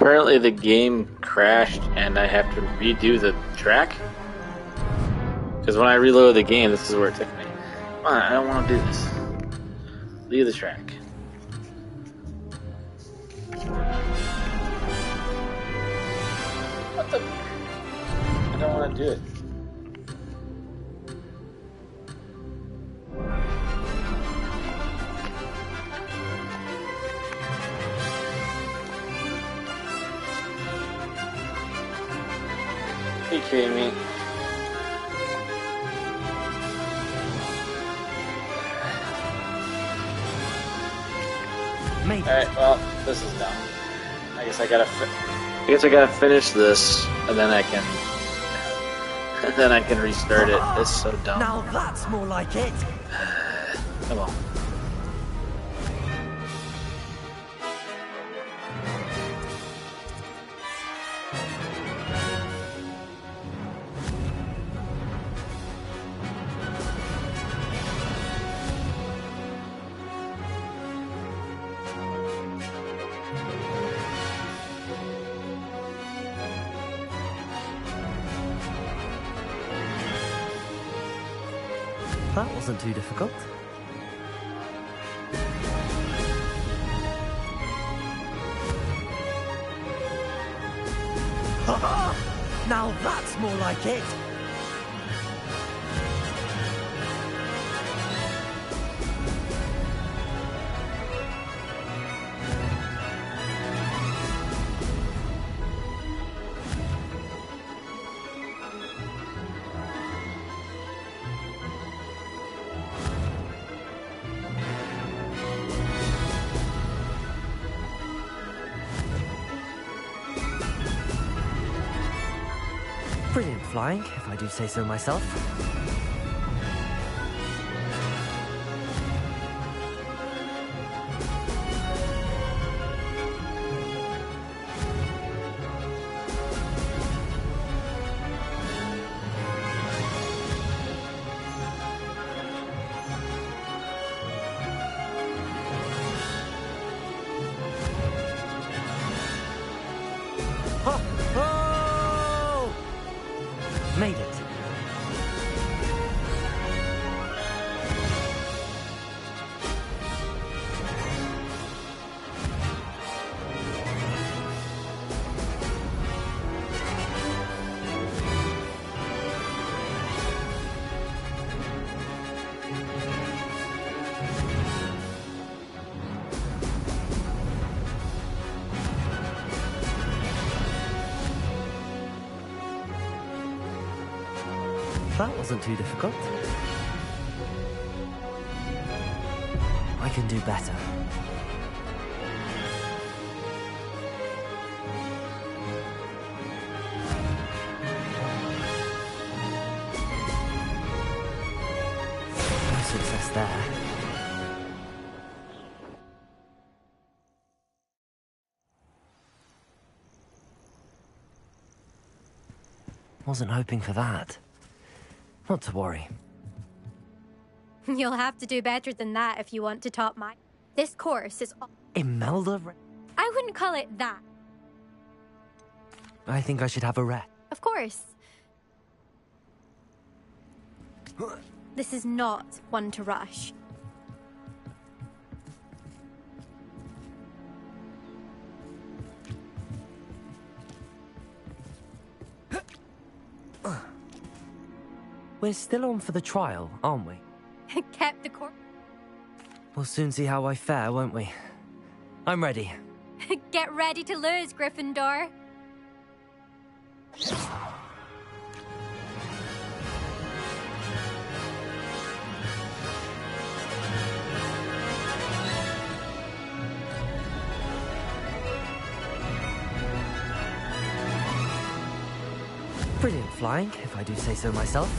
apparently the game crashed and I have to redo the track. Because when I reload the game, this is where it took me. Come on, I don't want to do this. Leave the track. What the? I don't want to do it. Are you kidding me? Alright, well, this is dumb. I guess I gotta finish this, and then I can restart it. It's so dumb. Now that's more like it. Come on. That wasn't too difficult. Now that's more like it. Brilliant flying, if I do say so myself. Made it. That wasn't too difficult. I can do better. No success there. Wasn't hoping for that. Not to worry. You'll have to do better than that if you want to top my... This course is... Imelda? I wouldn't call it that. I think I should have a rest. Of course. This is not one to rush. We're still on for the trial, aren't we? Kept the course. We'll soon see how I fare, won't we? I'm ready. Get ready to lose, Gryffindor. Brilliant flying, if I do say so myself.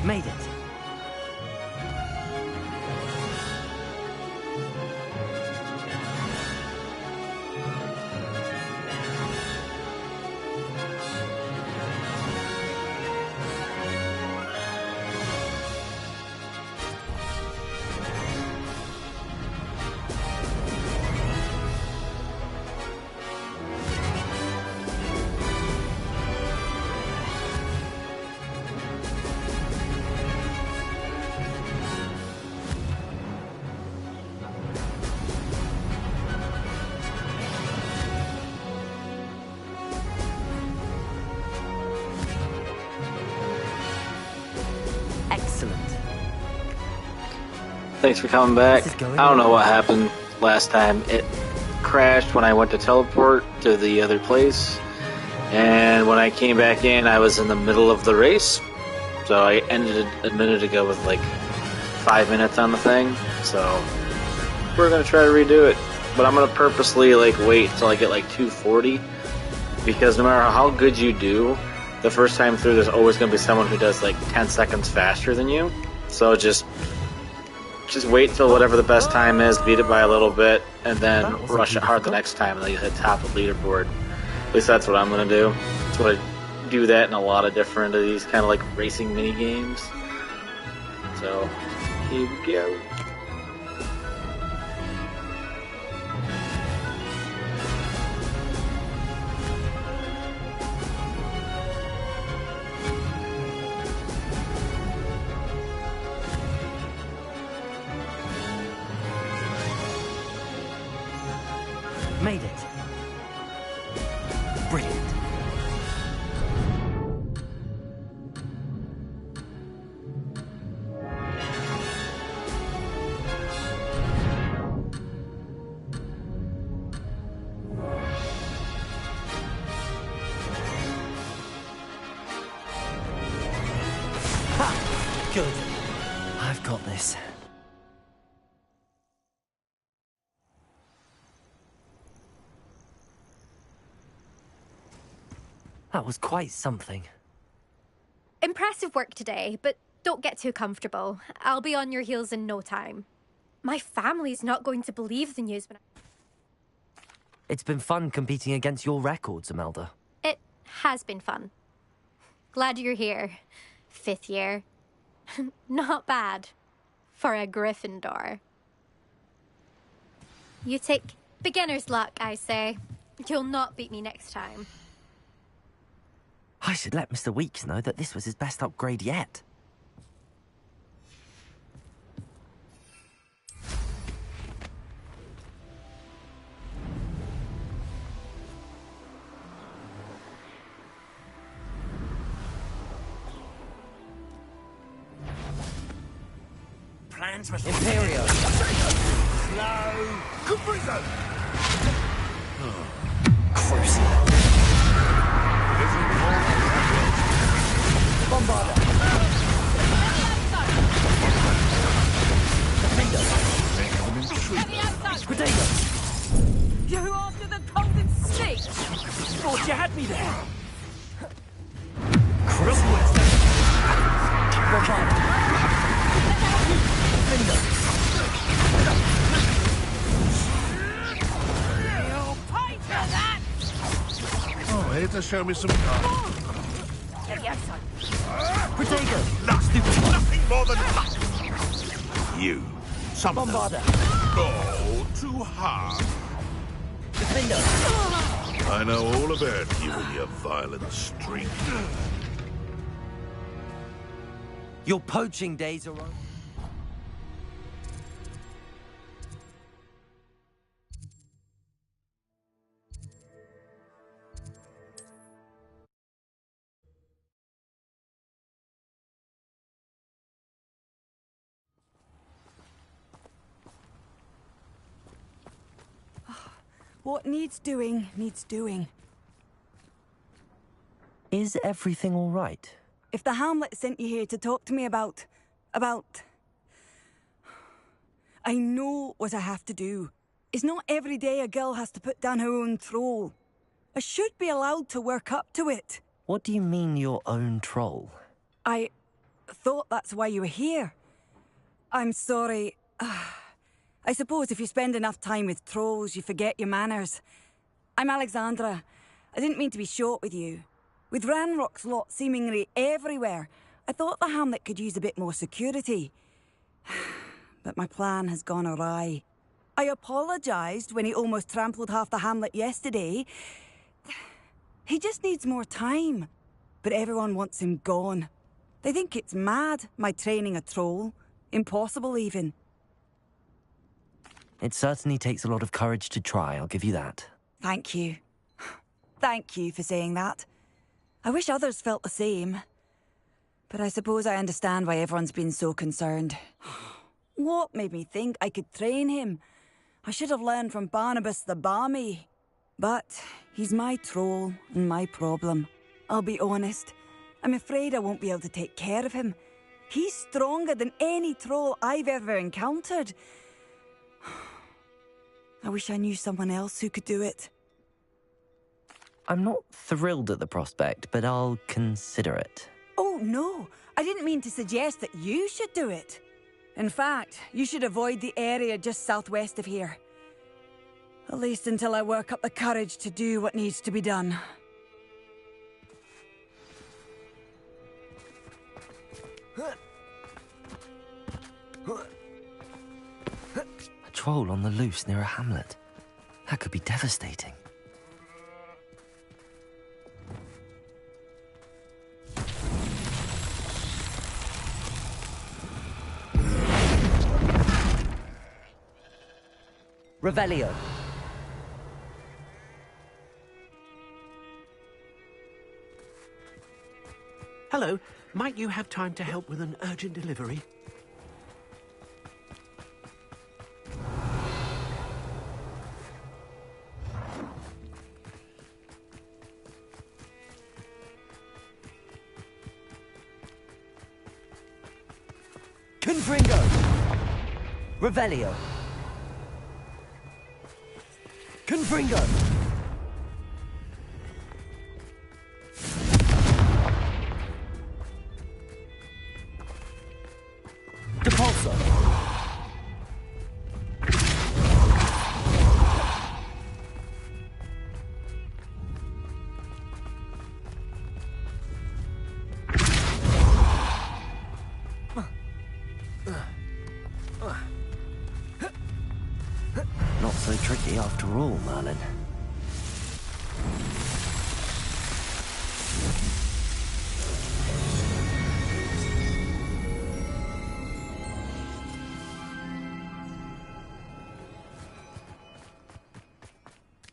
Made it. Excellent. Thanks for coming back. This is going I don't know well. what happened last time. It crashed when I went to teleport to the other place. And when I came back in, I was in the middle of the race. So I ended a minute ago with like 5 minutes on the thing. So we're going to try to redo it. But I'm going to purposely like wait till I get like 240. Because no matter how good you do, the first time through there's always going to be someone who does like 10 seconds faster than you. So just wait till whatever the best time is, beat it by a little bit, and then rush it hard the next time, and then you hit top of the leaderboard. At least that's what I'm going to do. That's what I do that in a lot of different of these kind of like racing mini games. So, here we go. Made it. Brilliant. Ha! Good. I've got this. That was quite something. Impressive work today, but don't get too comfortable. I'll be on your heels in no time. My family's not going to believe the news when It's been fun competing against your records, Imelda. It has been fun. Glad you're here. 5th year. Not bad. For a Gryffindor. You take beginner's luck, I say. You'll not beat me next time. I should let Mr. Weeks know that this was his best upgrade yet. Plans must Imperio! slow. Caprizo! Crucial. Bombarda! Protego! You after the cold and stick? Thought you had me there. You'll pay for that! Oh, here to show me some... Get the outside. Protego! Nothing more than luck. You. Some of them. Bombarda! Oh, too hard. Defender! I know all about you and your violent streak. Your poaching days are over. What needs doing, needs doing. Is everything all right? If the Hamlet sent you here to talk to me about... I know what I have to do. It's not every day a girl has to put down her own troll. I should be allowed to work up to it. What do you mean your own troll? I... thought that's why you were here. I'm sorry. I suppose if you spend enough time with trolls, you forget your manners. I'm Alexandra. I didn't mean to be short with you. With Ranrock's lot seemingly everywhere, I thought the hamlet could use a bit more security. But my plan has gone awry. I apologised when he almost trampled half the hamlet yesterday. He just needs more time. But everyone wants him gone. They think it's mad, my training a troll. Impossible, even. It certainly takes a lot of courage to try, I'll give you that. Thank you. Thank you for saying that. I wish others felt the same. But I suppose I understand why everyone's been so concerned. What made me think I could train him? I should have learned from Barnabas the Barmy. But he's my troll and my problem. I'll be honest. I'm afraid I won't be able to take care of him. He's stronger than any troll I've ever encountered. I wish I knew someone else who could do it. I'm not thrilled at the prospect, but I'll consider it. Oh, no. I didn't mean to suggest that you should do it. In fact, you should avoid the area just southwest of here. At least until I work up the courage to do what needs to be done. A troll on the loose near a hamlet. That could be devastating. Revelio. Hello. Might you have time to help with an urgent delivery? Confringo. Revelio. Confringo. Depulso. Not so tricky after all, Merlin.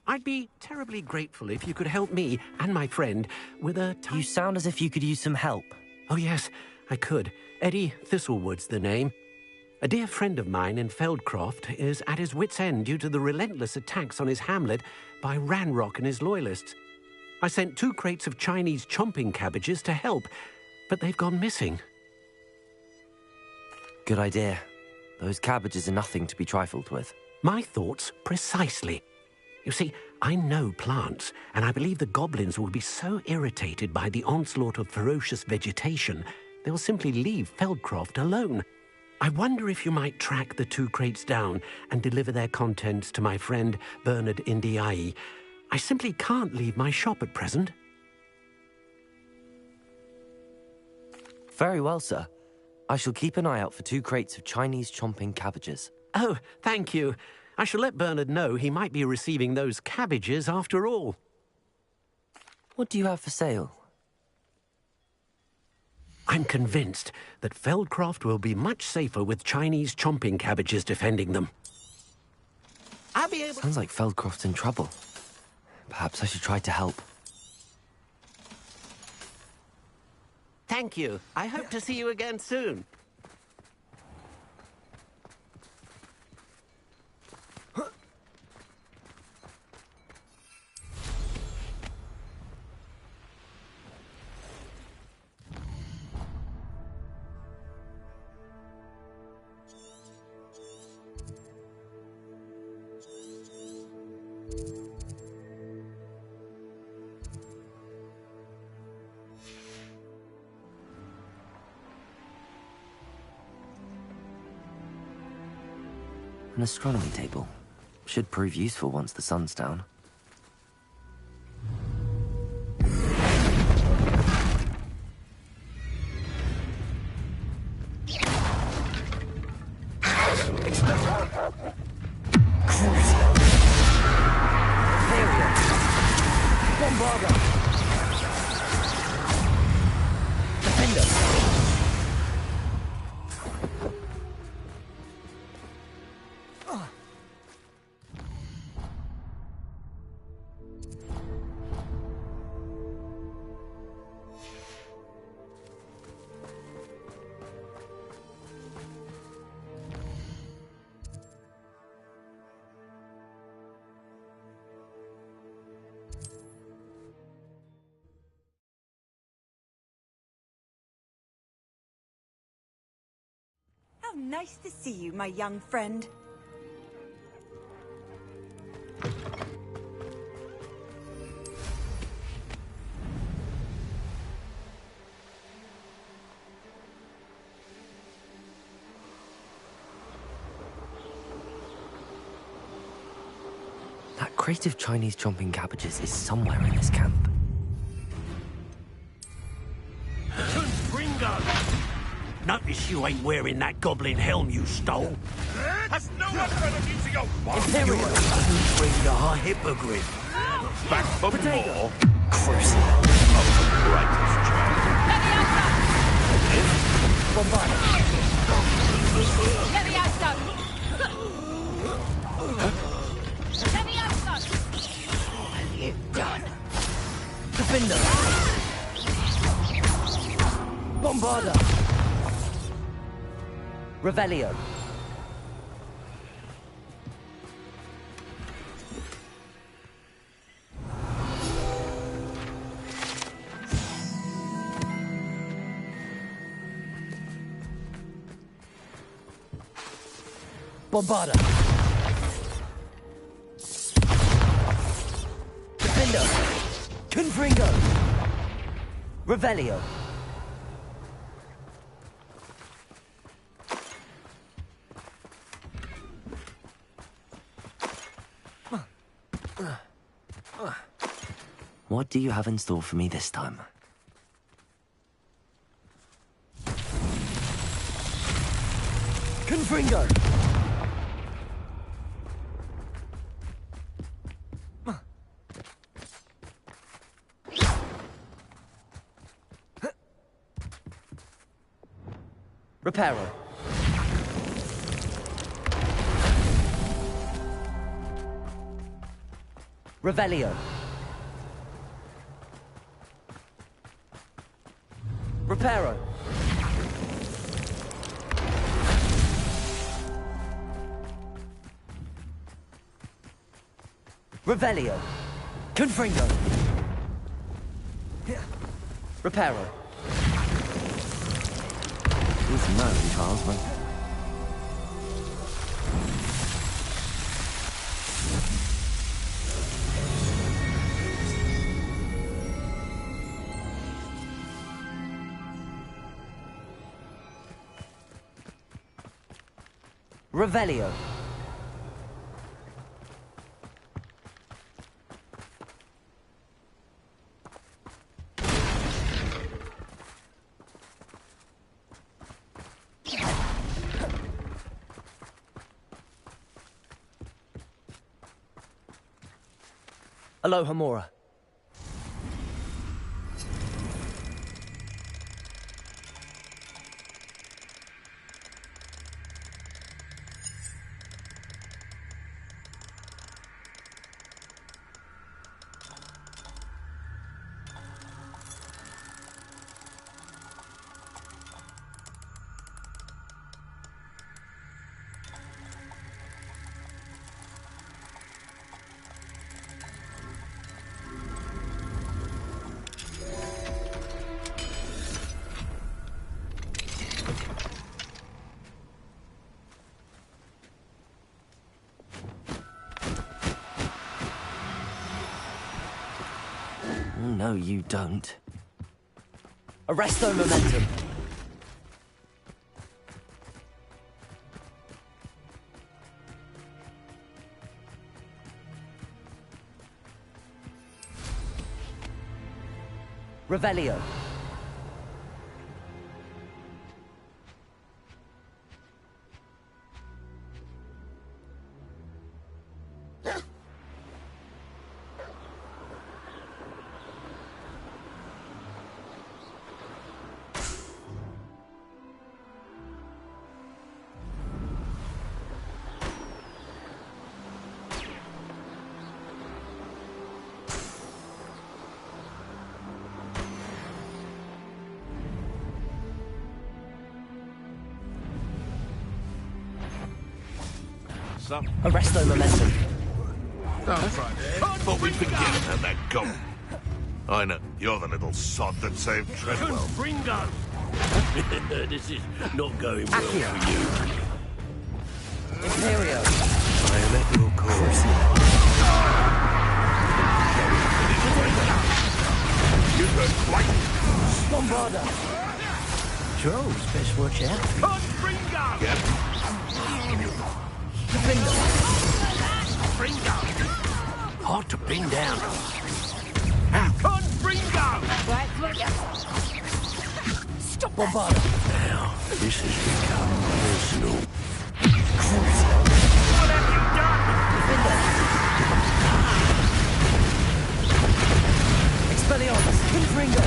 I'd be terribly grateful if you could help me and my friend with a You sound as if you could use some help. Oh, yes, I could. Eddie Thistlewood's the name. A dear friend of mine in Feldcroft is at his wit's end due to the relentless attacks on his hamlet by Ranrock and his loyalists. I sent 2 crates of Chinese chomping cabbages to help, but they've gone missing. Good idea. Those cabbages are nothing to be trifled with. My thoughts precisely. You see, I know plants, and I believe the goblins will be so irritated by the onslaught of ferocious vegetation, they'll simply leave Feldcroft alone. I wonder if you might track the 2 crates down and deliver their contents to my friend Bernard Indiai. I simply can't leave my shop at present. Very well, sir. I shall keep an eye out for 2 crates of Chinese chomping cabbages. Oh, thank you. I shall let Bernard know he might be receiving those cabbages after all. What do you have for sale? I'm convinced that Feldcroft will be much safer with Chinese chomping cabbages defending them. I'll be able... Sounds like Feldcroft's in trouble. Perhaps I should try to help. Thank you. I hope to see you again soon. An astronomy table. Should prove useful once the sun's down. How nice to see you, my young friend. That crate of Chinese chomping cabbages is somewhere in this camp. Gringo! Notice you ain't wearing that goblin helm you stole. Has no one heard of using a wand? You're a Gringo hippogriff. Back for more. Crucial. Brightest Done. Defender. Bombarda. Revelio. Bombarda. Defender. Confringo. Revelio. What do you have in store for me this time? Confringo! Reparo. Revelio. Reparo. Revelio. Confringo. Reparo. He's mad, Charlesman. Revelio. Aloha Mora. No, you don't. Arresto momentum. Revelio. Arresto momentum. Thought we'd forget about that gold. I know, you're the little sod that saved Treadwell. Confringo! This is not going well for you. Imperio. I am at your call. You heard quite. Bombarda. Trolls, best watch out. Confringo! Yep. Confringo! Hard to pin down. Confringo! Stop Bombarda. Now, this has become personal. What have you done? Expelliarmus. Confringo.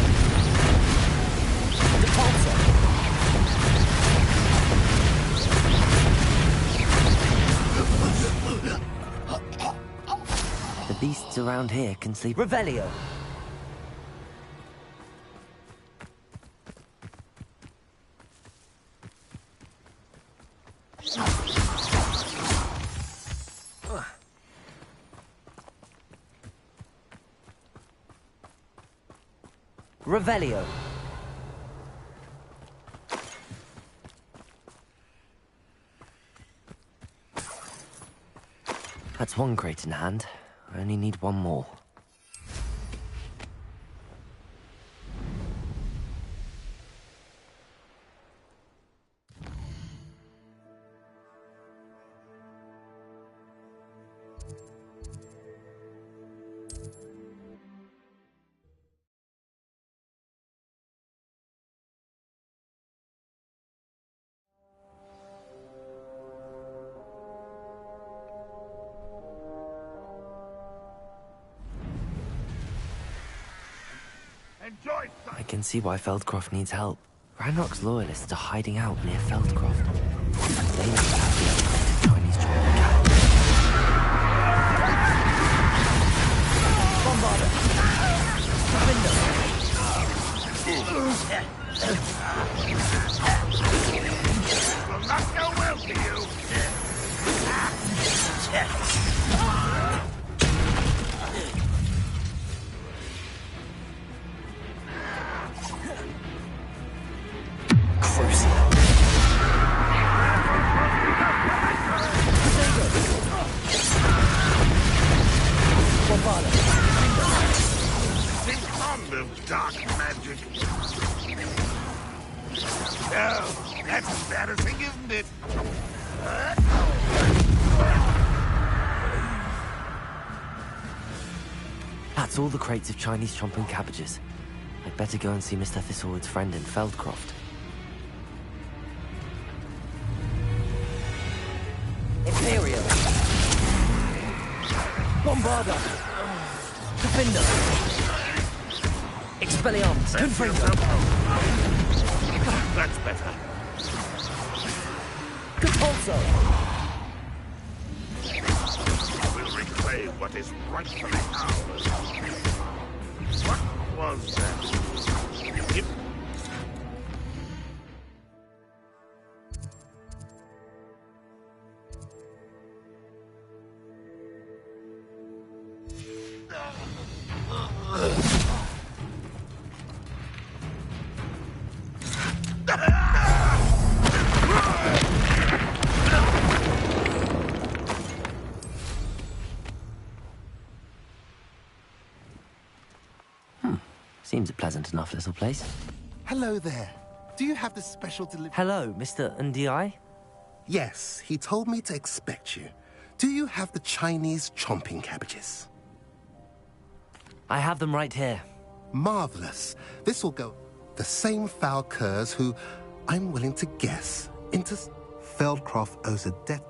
Depulsor. The beasts around here can sleep. Revelio. Revelio. That's one crate in hand. I only need one more. I can see why Feldcroft needs help. Ranrock's loyalists are hiding out near Feldcroft. They must have the upgraded Chinese tropical cavalry. Bombarder! Window! Will not go well for you. Seem fond of dark magic. Oh, that's embarrassing, isn't it? That's all the crates of Chinese chomping cabbages. I'd better go and see Mr. Thistlewood's friend in Feldcroft. Imperio! Bombarda! Defender! Expelliarmus! Confringo! That's better. Compulso! We'll reclaim what is rightfully ours. What was that? Yep. Seems a pleasant enough little place. Hello there. Do you have the special delivery? Hello, Mr. Ndi? Yes, he told me to expect you. Do you have the Chinese chomping cabbages? I have them right here. Marvelous. This will go... The same foul curs who, I'm willing to guess, Feldcroft owes a debt...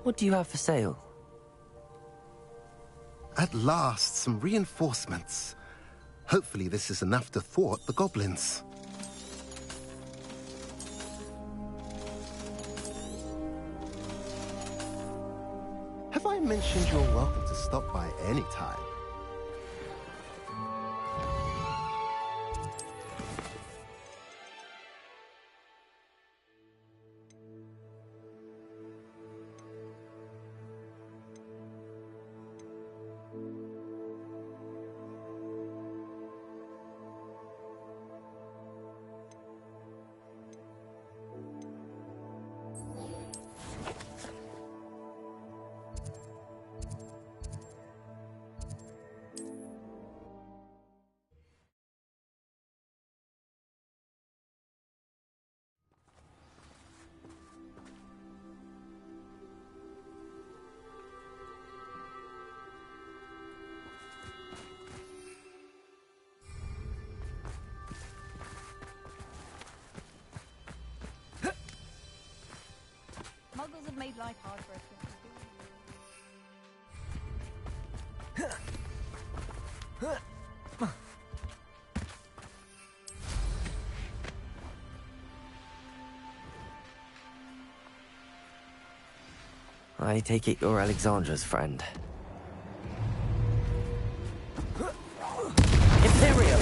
What do you have for sale? At last, some reinforcements. Hopefully this is enough to thwart the goblins. Have I mentioned you're welcome to stop by any time? Muggles have made life hard for us. I take it you're Alexandra's friend. Imperium!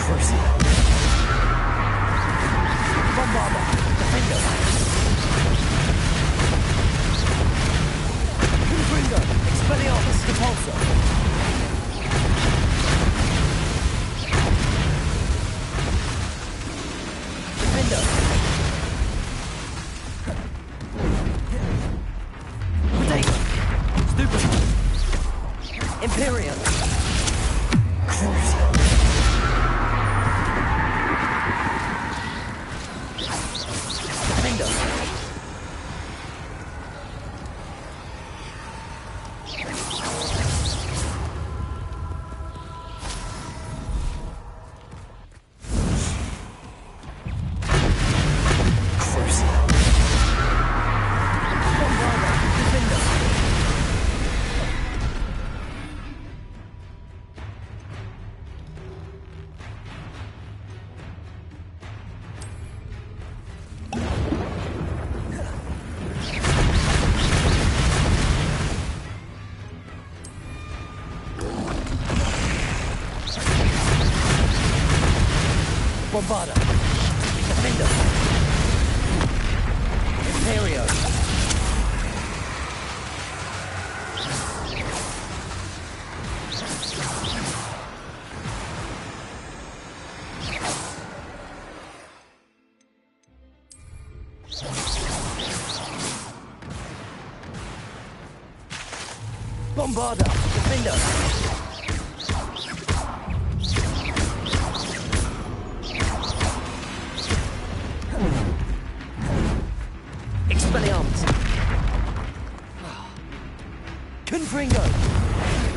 Crucio! Bombarda! Defender! Confringo! Expelliarmus! Repulsor! Imperium! Crucio! Defender! Crucio! Bombarda! Defender! Bombarda! Defender! Imperio! Bombarda! Defender! Expelliarmus! Confringo!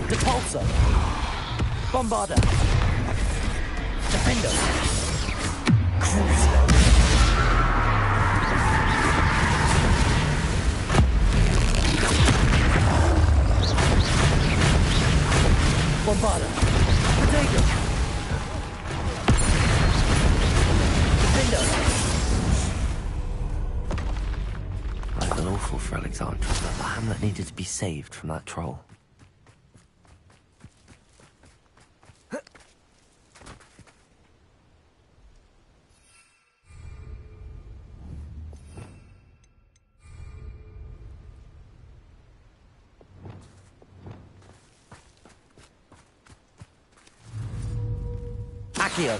Repulsor! Bombarda! Defender! Crucio! Bombarda! Potato! Defender! I feel awful for Alexandra, but the hamlet needed to be saved from that troll. Accio!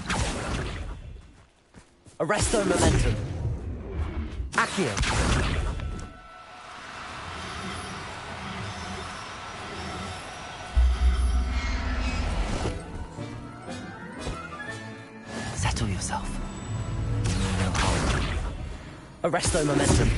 Arresto momentum! Accio! Settle yourself. No harm. Arresto momentum.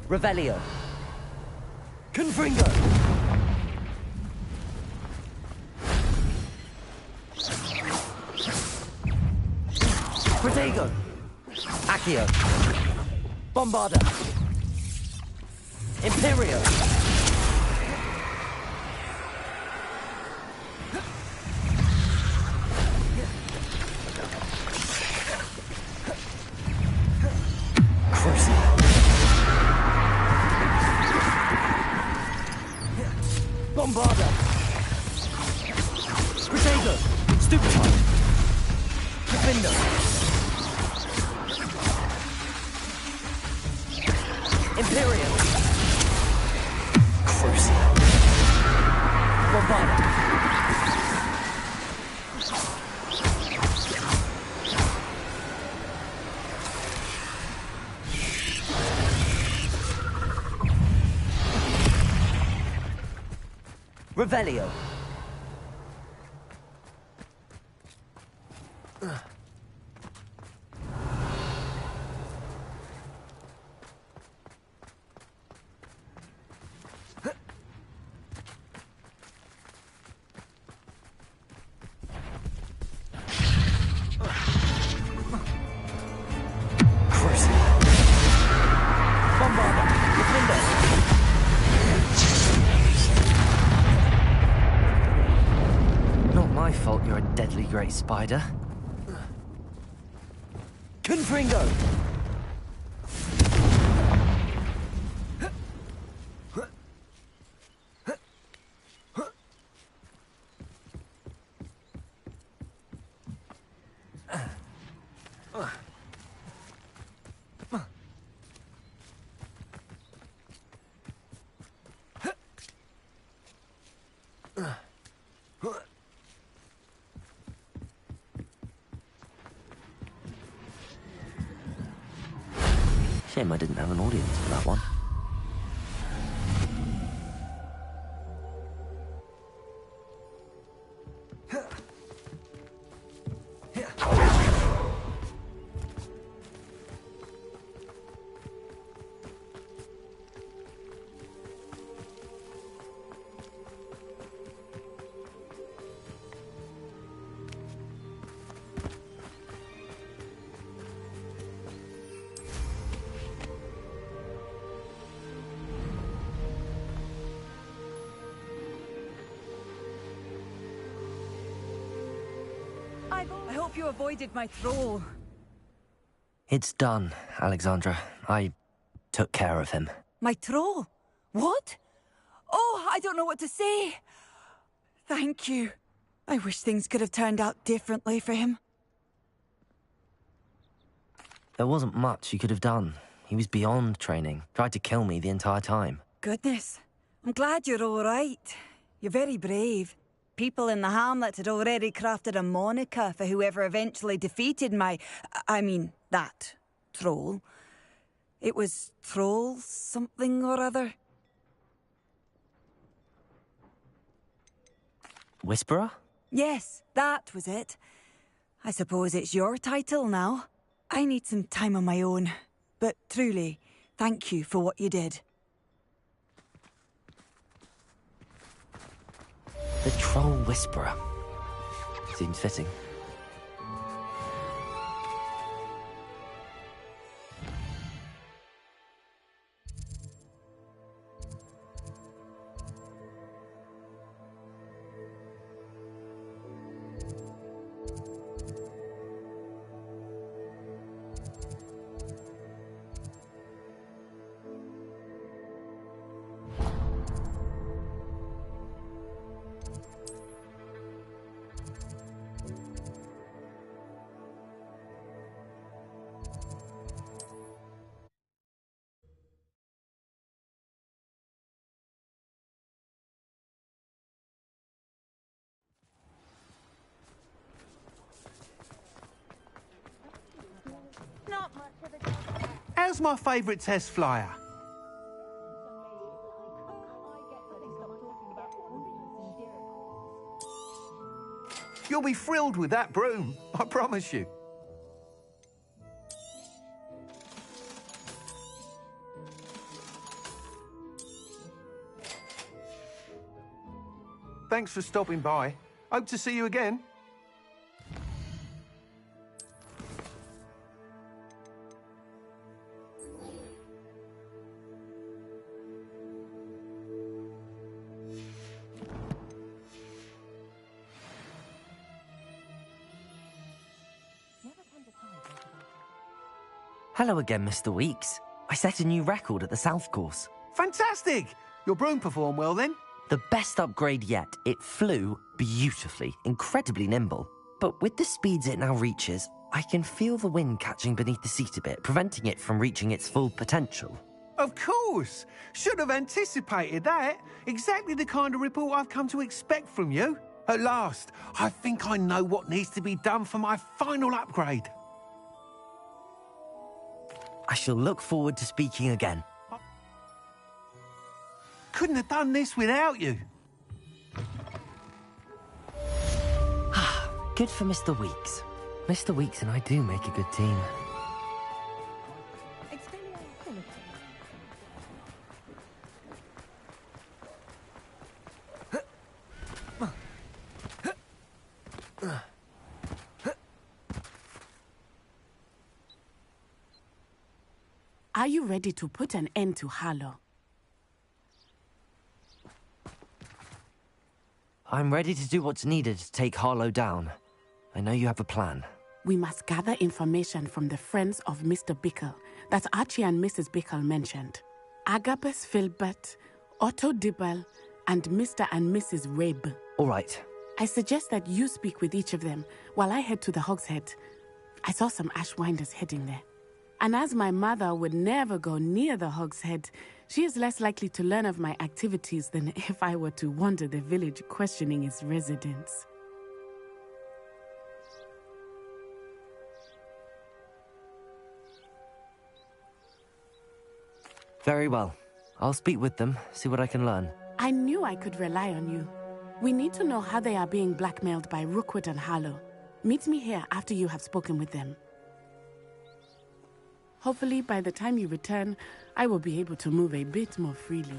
Revelio. Confringo. Protego. Accio. Bombarda. Imperio. Crucio. Bombarda. Protego. Stupefy. Defender. Imperium. Crucio. Bombarda. Revelio. You're a deadly great spider. Confringo! Shame I didn't have an audience for that one. I hope you avoided my troll. It's done, Alexandra. I took care of him. My troll? What? Oh, I don't know what to say. Thank you. I wish things could have turned out differently for him. There wasn't much you could have done. He was beyond training. Tried to kill me the entire time. Goodness. I'm glad you're all right. You're very brave. People in the hamlet had already crafted a moniker for whoever eventually defeated that troll. It was Troll something or other. Whisperer? Yes, that was it. I suppose it's your title now. I need some time on my own. But truly, thank you for what you did. The Troll Whisperer. Seems fitting. How's my favourite test flyer? You'll be thrilled with that broom, I promise you. Thanks for stopping by. Hope to see you again. Hello again, Mr. Weeks. I set a new record at the South Course. Fantastic! Your broom performed well then? The best upgrade yet. It flew beautifully, incredibly nimble. But with the speeds it now reaches, I can feel the wind catching beneath the seat a bit, preventing it from reaching its full potential. Of course! Should have anticipated that. Exactly the kind of report I've come to expect from you. At last, I think I know what needs to be done for my final upgrade. I shall look forward to speaking again. Couldn't have done this without you. Good for Mr. Weeks. Mr. Weeks and I do make a good team. Are you ready to put an end to Harlow? I'm ready to do what's needed to take Harlow down. I know you have a plan. We must gather information from the friends of Mr. Bickle that Archie and Mrs. Bickle mentioned. Agabus Filbert, Otto Dibble, and Mr. and Mrs. Rabe. All right. I suggest that you speak with each of them while I head to the Hogshead. I saw some Ashwinders heading there. And as my mother would never go near the Hogshead, she is less likely to learn of my activities than if I were to wander the village questioning its residents. Very well. I'll speak with them, see what I can learn. I knew I could rely on you. We need to know how they are being blackmailed by Rookwood and Harlow. Meet me here after you have spoken with them. Hopefully, by the time you return, I will be able to move a bit more freely.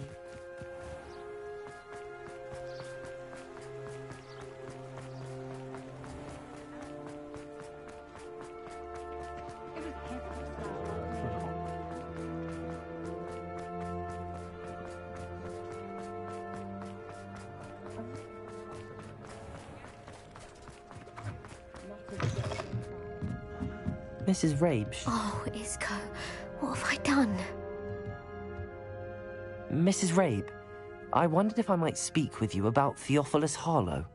Mrs. Rabe. Oh, Isco, what have I done? Mrs. Rabe, I wondered if I might speak with you about Theophilus Harlow.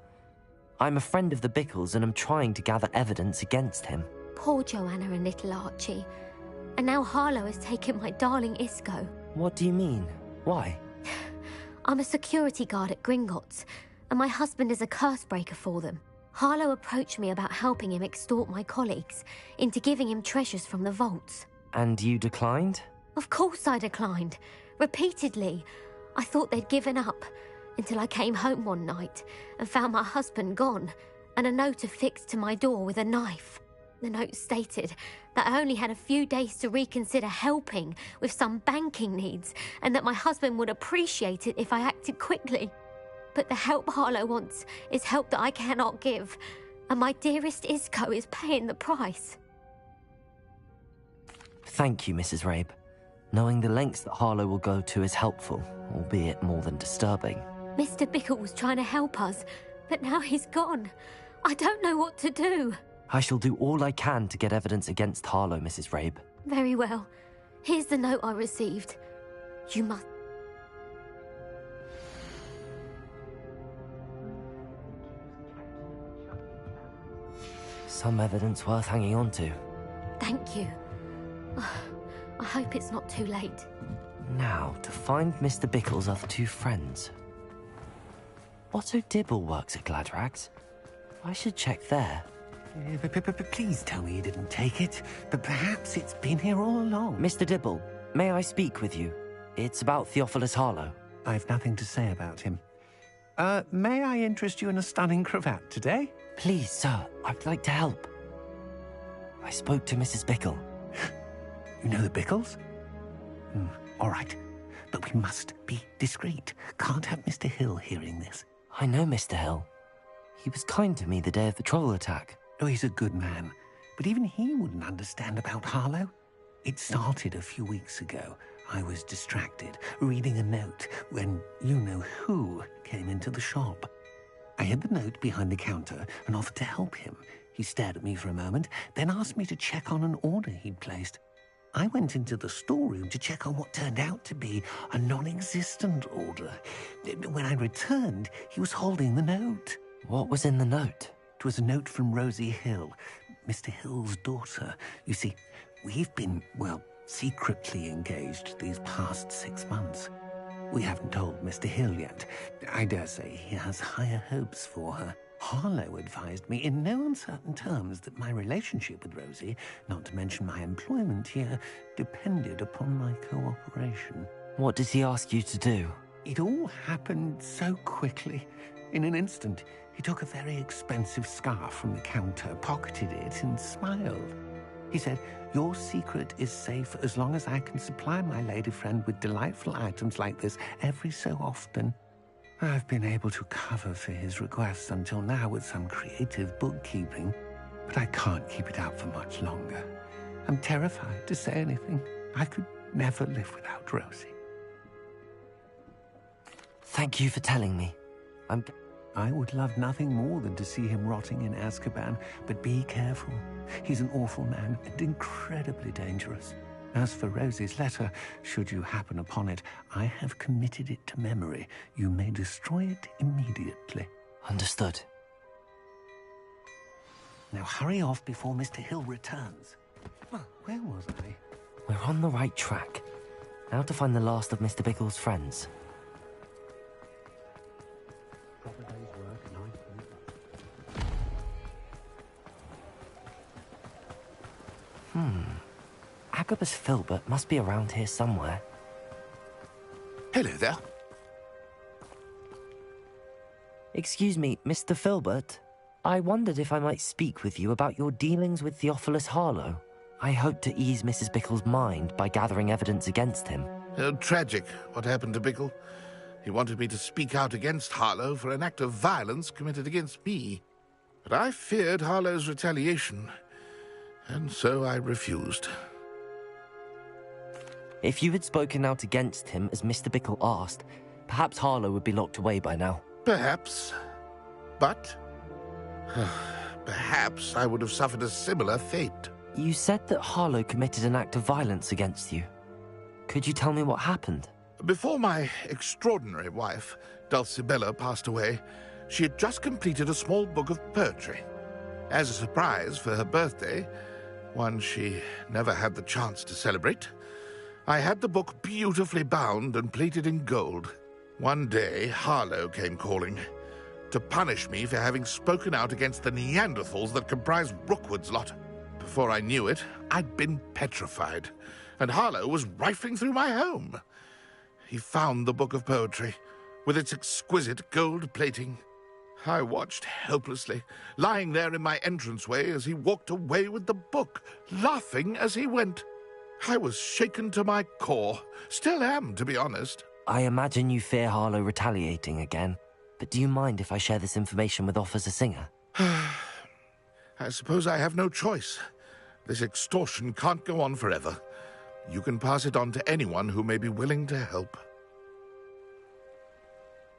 I'm a friend of the Bickles and I'm trying to gather evidence against him. Poor Joanna and little Archie. And now Harlow has taken my darling Isco. What do you mean? Why? I'm a security guard at Gringotts, and my husband is a curse breaker for them. Harlow approached me about helping him extort my colleagues into giving him treasures from the vaults. And you declined? Of course I declined. Repeatedly. I thought they'd given up, until I came home one night and found my husband gone, and a note affixed to my door with a knife. The note stated that I only had a few days to reconsider helping with some banking needs, and that my husband would appreciate it if I acted quickly. But the help Harlow wants is help that I cannot give, and my dearest Isco is paying the price. Thank you, Mrs. Rabe. Knowing the lengths that Harlow will go to is helpful, albeit more than disturbing. Mr. Bickle was trying to help us, but now he's gone. I don't know what to do. I shall do all I can to get evidence against Harlow, Mrs. Rabe. Very well. Here's the note I received. You must... Some evidence worth hanging on to. Thank you. I hope it's not too late. Now, to find Mr. Bickle's other two friends. Otto Dibble works at Gladrags. I should check there. Please tell me you didn't take it. But perhaps it's been here all along. Mr. Dibble, may I speak with you? It's about Theophilus Harlow. I've nothing to say about him. May I interest you in a stunning cravat today? Please, sir, I'd like to help. I spoke to Mrs. Bickle. You know the Bickles? All right, but we must be discreet. Can't have Mr. Hill hearing this. I know Mr. Hill. He was kind to me the day of the troll attack. Oh, he's a good man. But even he wouldn't understand about Harlow. It started a few weeks ago. I was distracted, reading a note, when you-know-who came into the shop. I hid the note behind the counter and offered to help him. He stared at me for a moment, then asked me to check on an order he'd placed. I went into the storeroom to check on what turned out to be a non-existent order. When I returned, he was holding the note. What was in the note? It was a note from Rosie Hill, Mr. Hill's daughter. You see, we've been, well, secretly engaged these past 6 months. We haven't told Mr. Hill yet. I dare say he has higher hopes for her. Harlow advised me in no uncertain terms that my relationship with Rosie, not to mention my employment here, depended upon my cooperation. What does he ask you to do? It all happened so quickly. In an instant, he took a very expensive scarf from the counter, pocketed it, and smiled. He said, "Your secret is safe as long as I can supply my lady friend with delightful items like this every so often." I've been able to cover for his requests until now with some creative bookkeeping, but I can't keep it out for much longer. I'm terrified to say anything. I could never live without Rosie. Thank you for telling me. I would love nothing more than to see him rotting in Azkaban, but be careful. He's an awful man and incredibly dangerous. As for Rosie's letter, should you happen upon it, I have committed it to memory. You may destroy it immediately. Understood. Now hurry off before Mr. Hill returns. Where was I? We're on the right track. Now to find the last of Mr. Bickle's friends. Agabus Filbert must be around here somewhere. Hello there. Excuse me, Mr. Filbert. I wondered if I might speak with you about your dealings with Theophilus Harlow. I hope to ease Mrs. Bickle's mind by gathering evidence against him. Tragic, what happened to Bickle. He wanted me to speak out against Harlow for an act of violence committed against me. But I feared Harlow's retaliation, and so I refused. If you had spoken out against him as Mr. Bickle asked, perhaps Harlow would be locked away by now. Perhaps. But perhaps I would have suffered a similar fate. You said that Harlow committed an act of violence against you. Could you tell me what happened? Before my extraordinary wife, Dulcibella, passed away, she had just completed a small book of poetry. As a surprise for her birthday, one she never had the chance to celebrate, I had the book beautifully bound and plated in gold. One day, Harlow came calling to punish me for having spoken out against the Neanderthals that comprised Rookwood's lot. Before I knew it, I'd been petrified, and Harlow was rifling through my home. He found the book of poetry, with its exquisite gold plating. I watched helplessly, lying there in my entranceway as he walked away with the book, laughing as he went. I was shaken to my core. Still am, to be honest. I imagine you fear Harlow retaliating again, but do you mind if I share this information with Officer Singer? I suppose I have no choice. This extortion can't go on forever. You can pass it on to anyone who may be willing to help.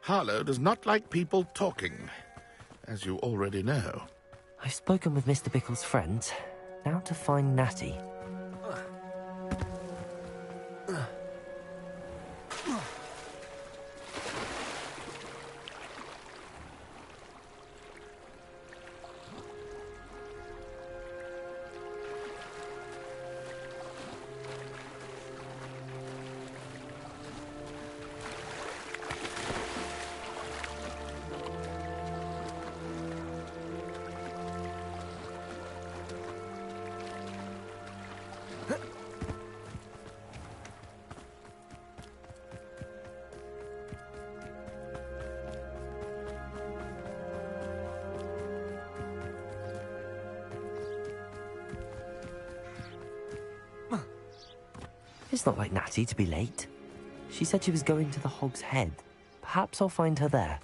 Harlow does not like people talking, as you already know. I've spoken with Mr. Bickle's friends. Now to find Natty. It's not like Natty to be late. She said she was going to the Hog's Head. Perhaps I'll find her there.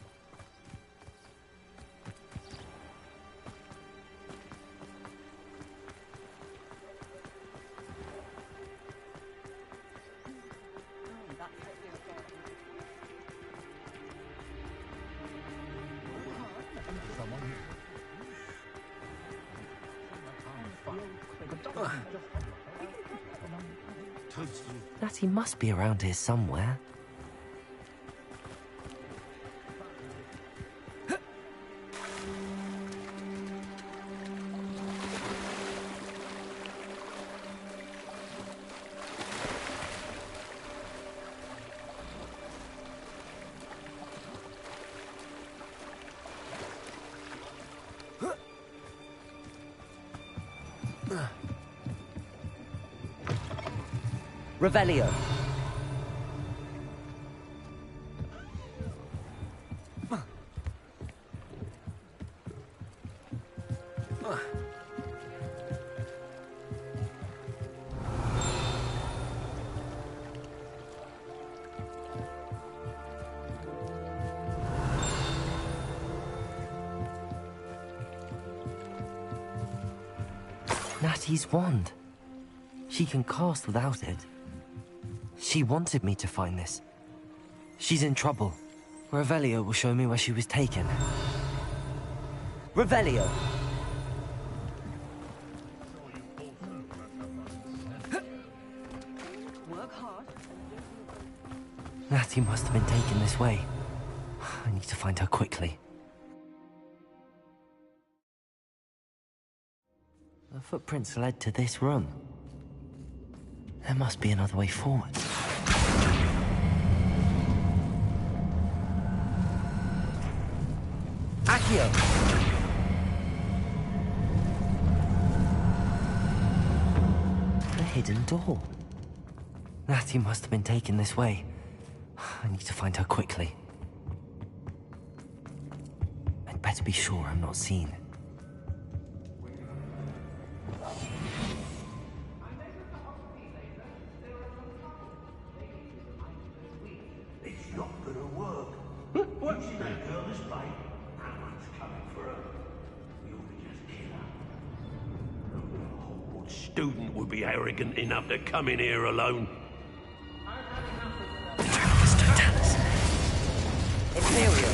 Natty must be around here somewhere. Revelio. Natty's wand. She can cast without it. She wanted me to find this. She's in trouble. Revelio will show me where she was taken. Revelio! Work hard. Natty must have been taken this way. I need to find her quickly. The footprints led to this room. There must be another way forward. Accio! The hidden door. Natty must have been taken this way. I need to find her quickly. I'd better be sure I'm not seen. It's not gonna work. What's that girl this way? No one's coming for her. We ought to just kill her. No Hogwarts student would be arrogant enough to come in here alone. Imperial.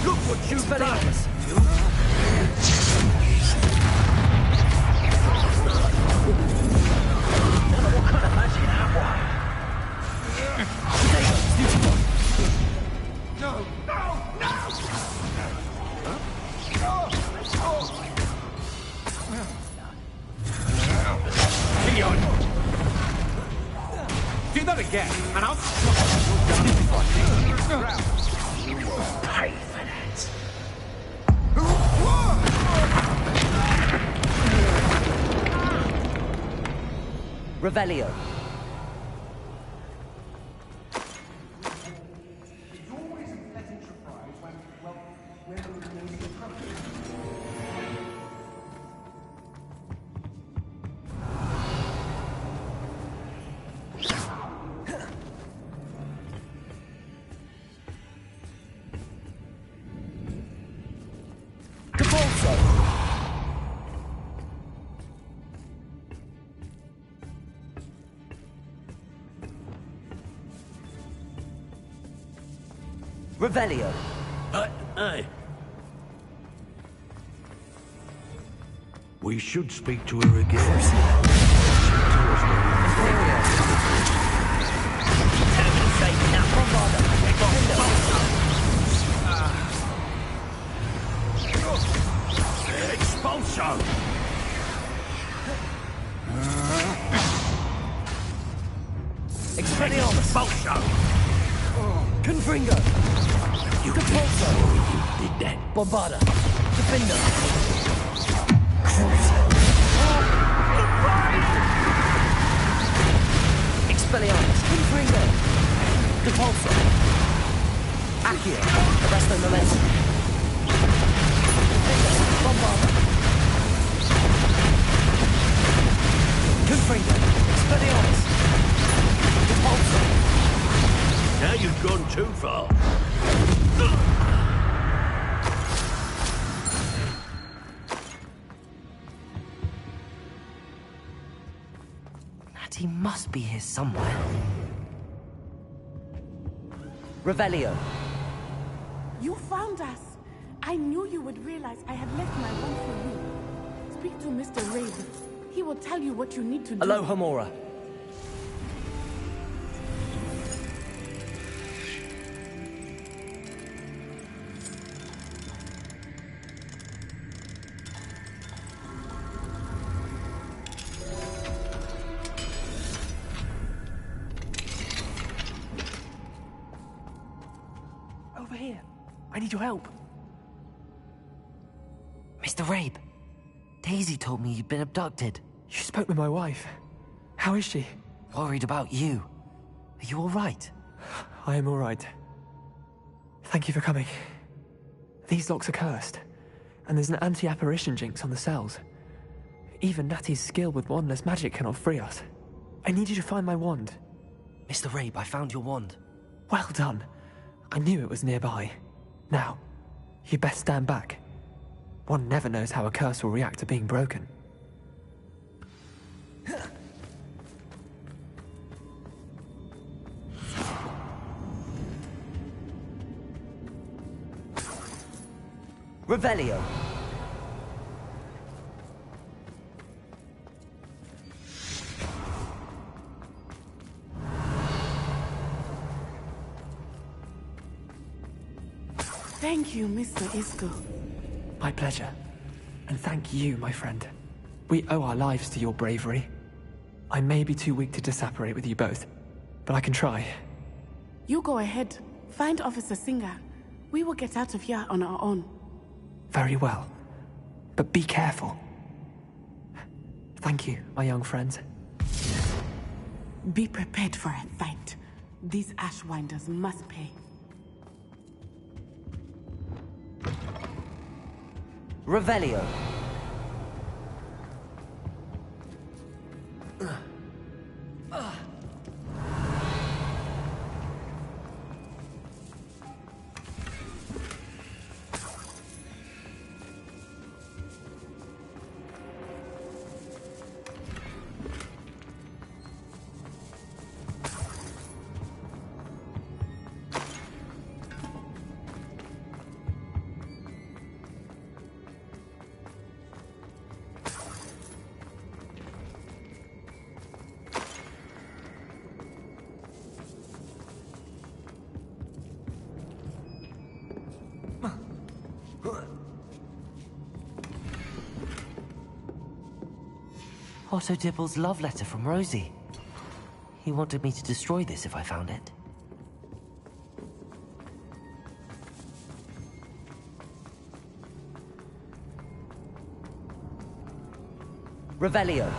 Look what you've done! What kind of magic that one? No! No! No! Do that again, and I'll... Pay for that. Revelio. Revelio. Aye. We should speak to her again. Expulso! Expelliarmus. Expulso! Confringo. You Depulso. did that. Bombarda. Defender. Expelliarmus. Confringo. Depulso. Accio. Arresto Momentum. Defender. Bombarda. Confringo. Expelliarmus. Depulso. Now you've gone too far. Natty must be here somewhere. Revelio. You found us. I knew you would realize I had left my wand for you. Speak to Mr. Raven. He will tell you what you need to do. Aloha Mora. Over here. I need your help. Mr. Rabe, Daisy told me you'd been abducted. You spoke with my wife. How is she? Worried about you. Are you all right? I am all right. Thank you for coming. These locks are cursed, and there's an anti-apparition jinx on the cells. Even Natty's skill with wandless magic cannot free us. I need you to find my wand. Mr. Rabe, I found your wand. Well done. I knew it was nearby. Now, you best stand back. One never knows how a curse will react to being broken. Revelio. Thank you, Mr. Isco. My pleasure. And thank you, my friend. We owe our lives to your bravery. I may be too weak to disapparate with you both, but I can try. You go ahead. Find Officer Singer. We will get out of here on our own. Very well. But be careful. Thank you, my young friends. Be prepared for a fight. These Ashwinders must pay. Revelio. Otto Dibble's love letter from Rosie. He wanted me to destroy this if I found it. Revelio.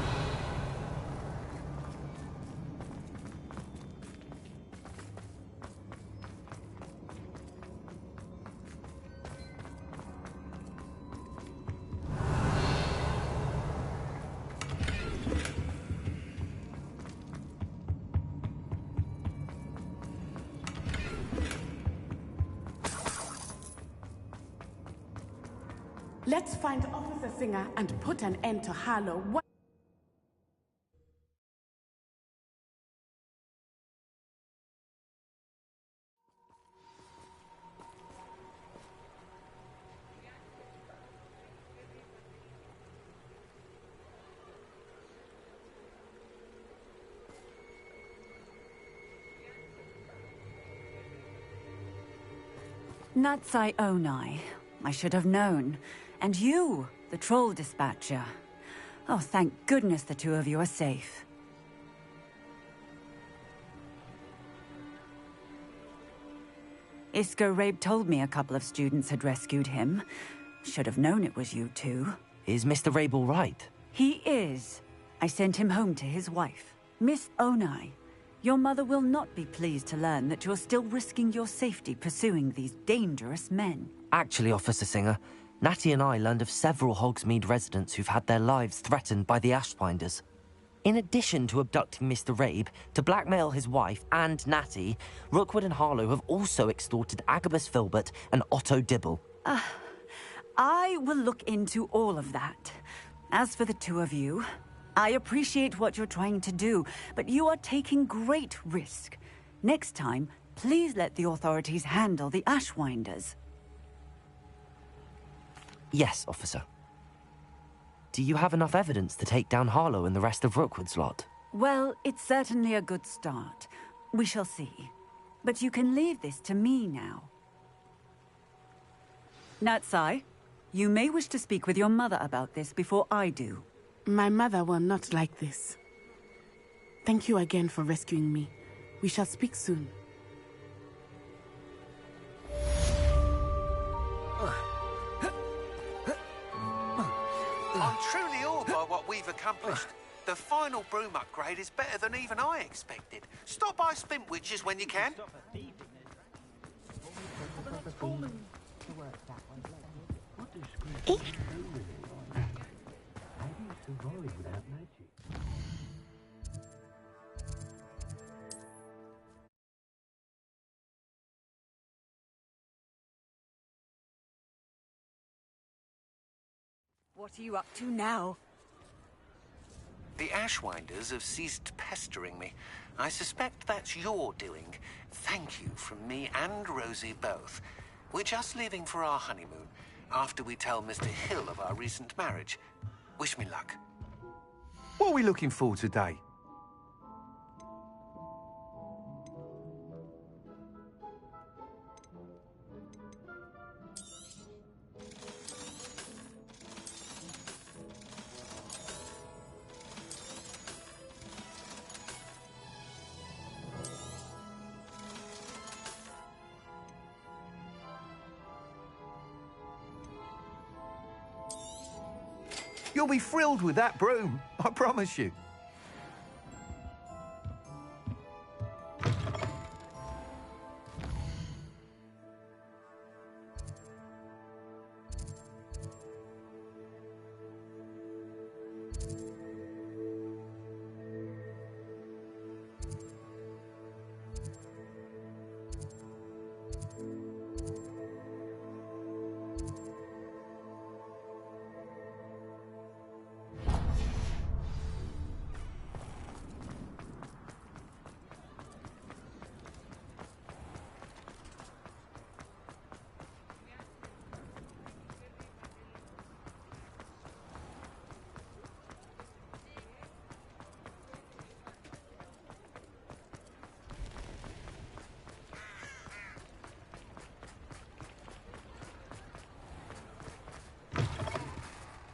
Let's find Officer Singer and put an end to Harlow. Natsai Onai. I should have known. And you, the troll dispatcher. Oh, thank goodness the two of you are safe. Isco Rabe told me a couple of students had rescued him. Should have known it was you two. Is Mr. Rabe all right? He is. I sent him home to his wife. Miss Onai, your mother will not be pleased to learn that you're still risking your safety pursuing these dangerous men. Actually, Officer Singer, Natty and I learned of several Hogsmeade residents who've had their lives threatened by the Ashwinders. In addition to abducting Mr. Rabe to blackmail his wife and Natty, Rookwood and Harlow have also extorted Agabus Filbert and Otto Dibble. I will look into all of that. As for the two of you, I appreciate what you're trying to do, but you are taking great risk. Next time, Please let the authorities handle the Ashwinders. Yes, officer. Do you have enough evidence to take down Harlow and the rest of Rookwood's lot? Well, it's certainly a good start. We shall see. But you can leave this to me now. Natsai, you may wish to speak with your mother about this before I do. My mother will not like this. Thank you again for rescuing me. We shall speak soon. I'm truly awed by what we've accomplished. The final broom upgrade is better than even I expected. Stop by Spintwitches when you can. What are you up to now? The Ashwinders have ceased pestering me. I suspect that's your doing. Thank you from me and Rosie both. We're just leaving for our honeymoon, after we tell Mr. Hill of our recent marriage. Wish me luck. What are we looking for today? You'll be thrilled with that broom, I promise you.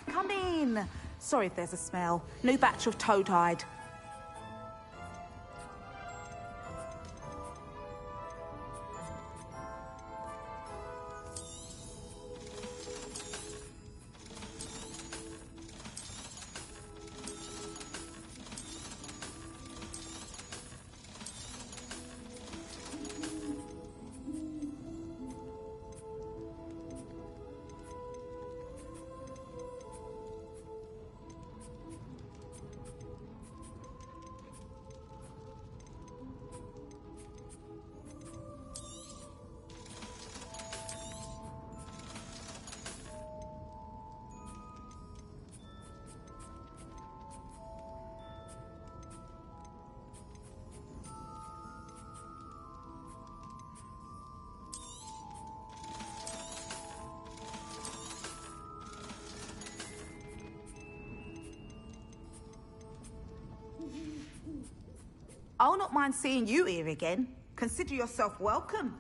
Come in. Sorry if there's a smell. New batch of toad-hide. I'll not mind seeing you here again. Consider yourself welcome.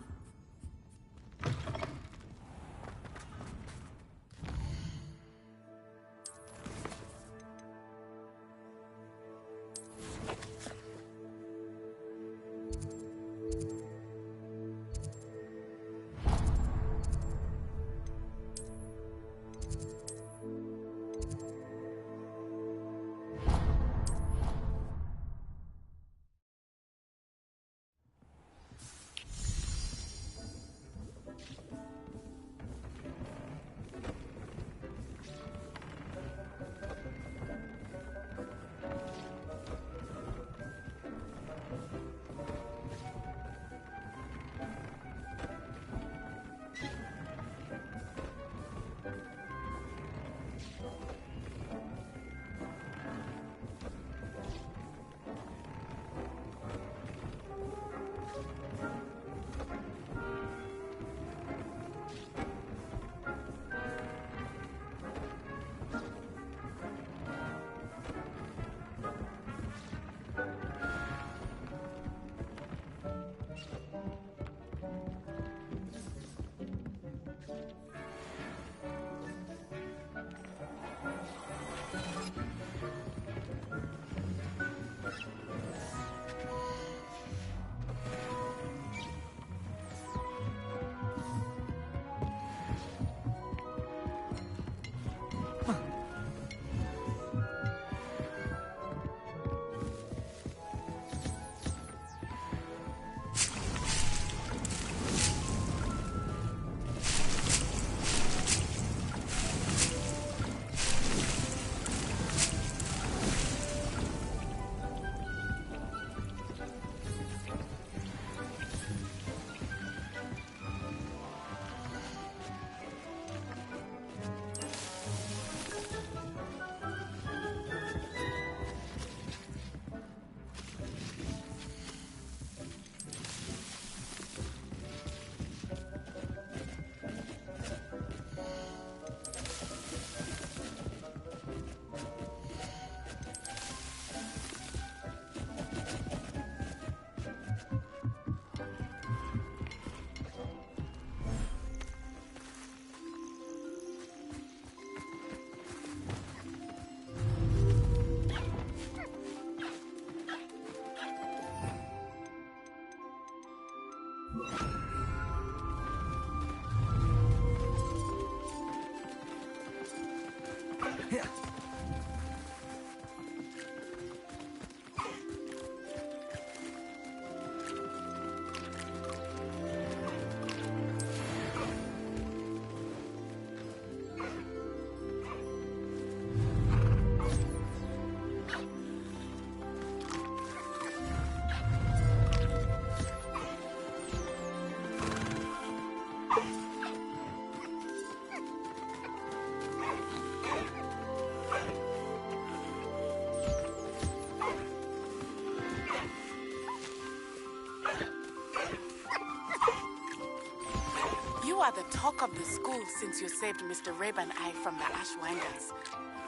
You are the talk of the school since you saved Mr. Rabe and I from the Ashwinders.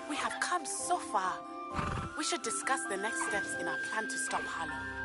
We have come so far. We should discuss the next steps in our plan to stop Harlow.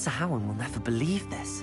Professor Howard will never believe this.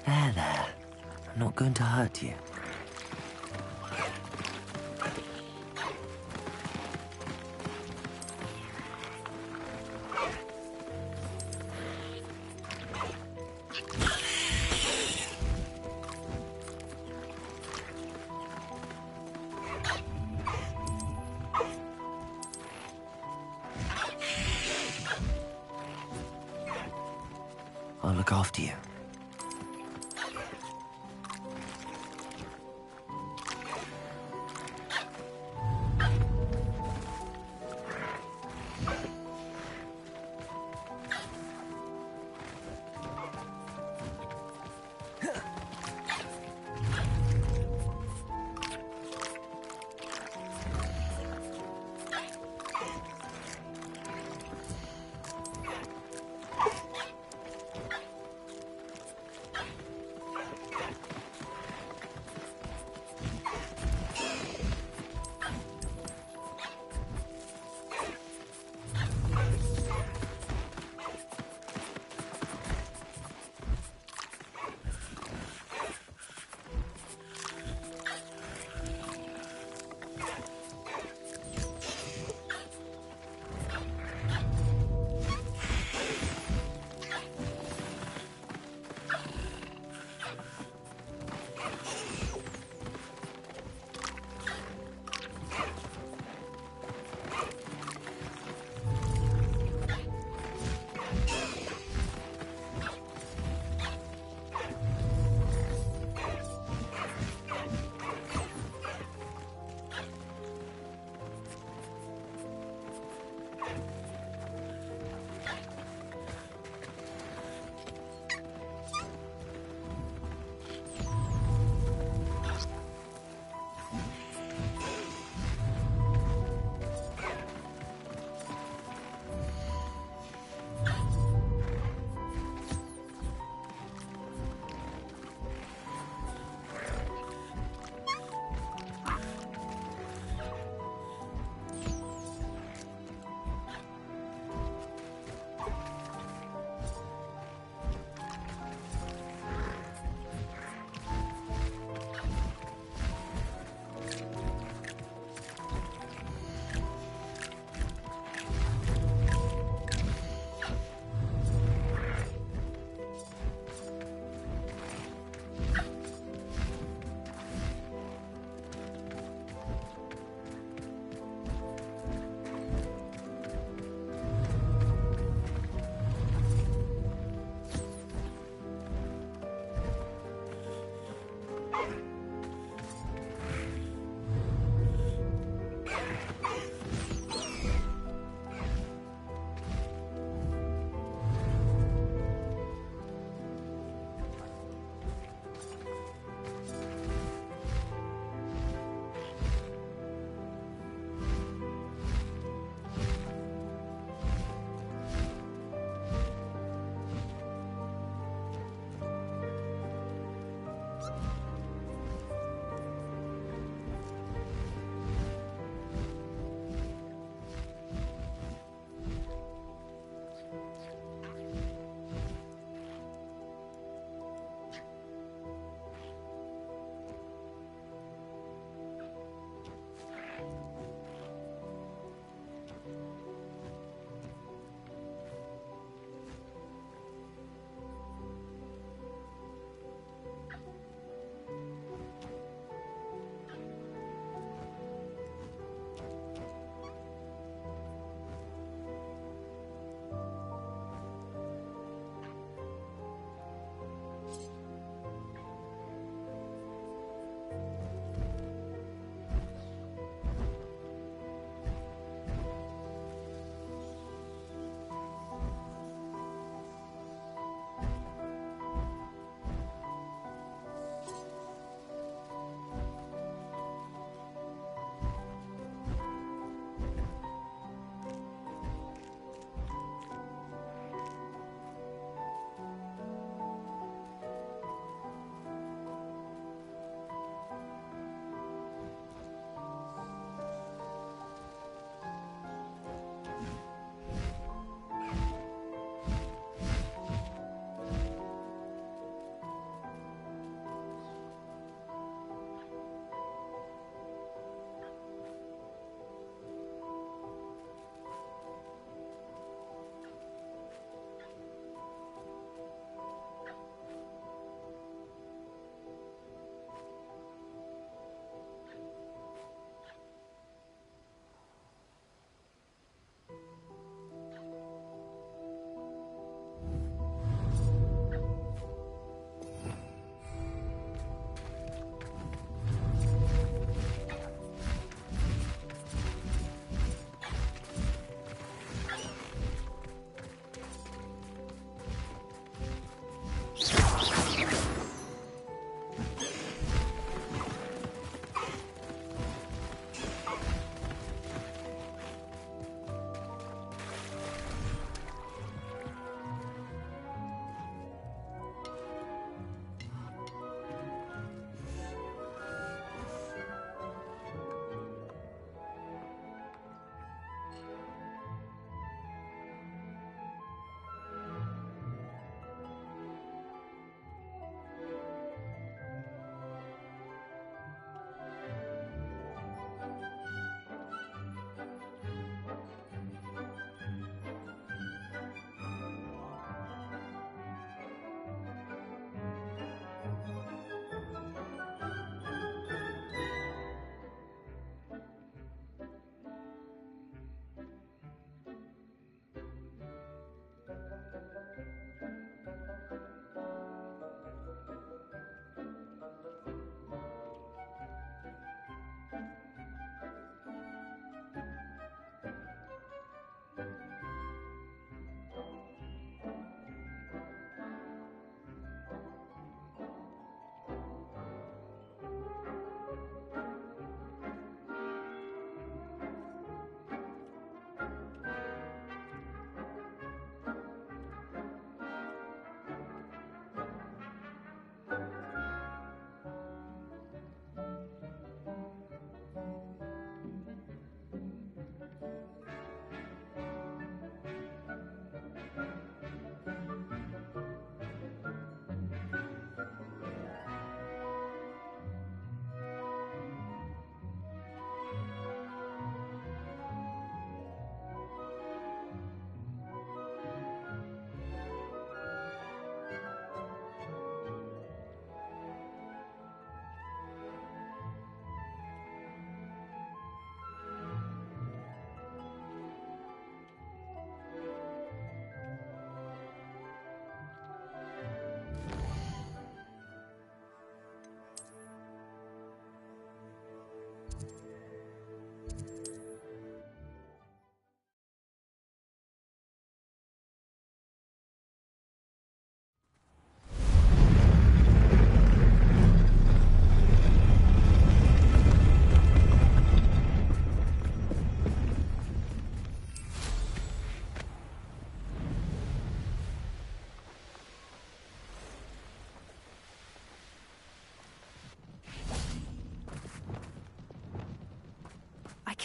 There. I'm not going to hurt you. I'll look after you.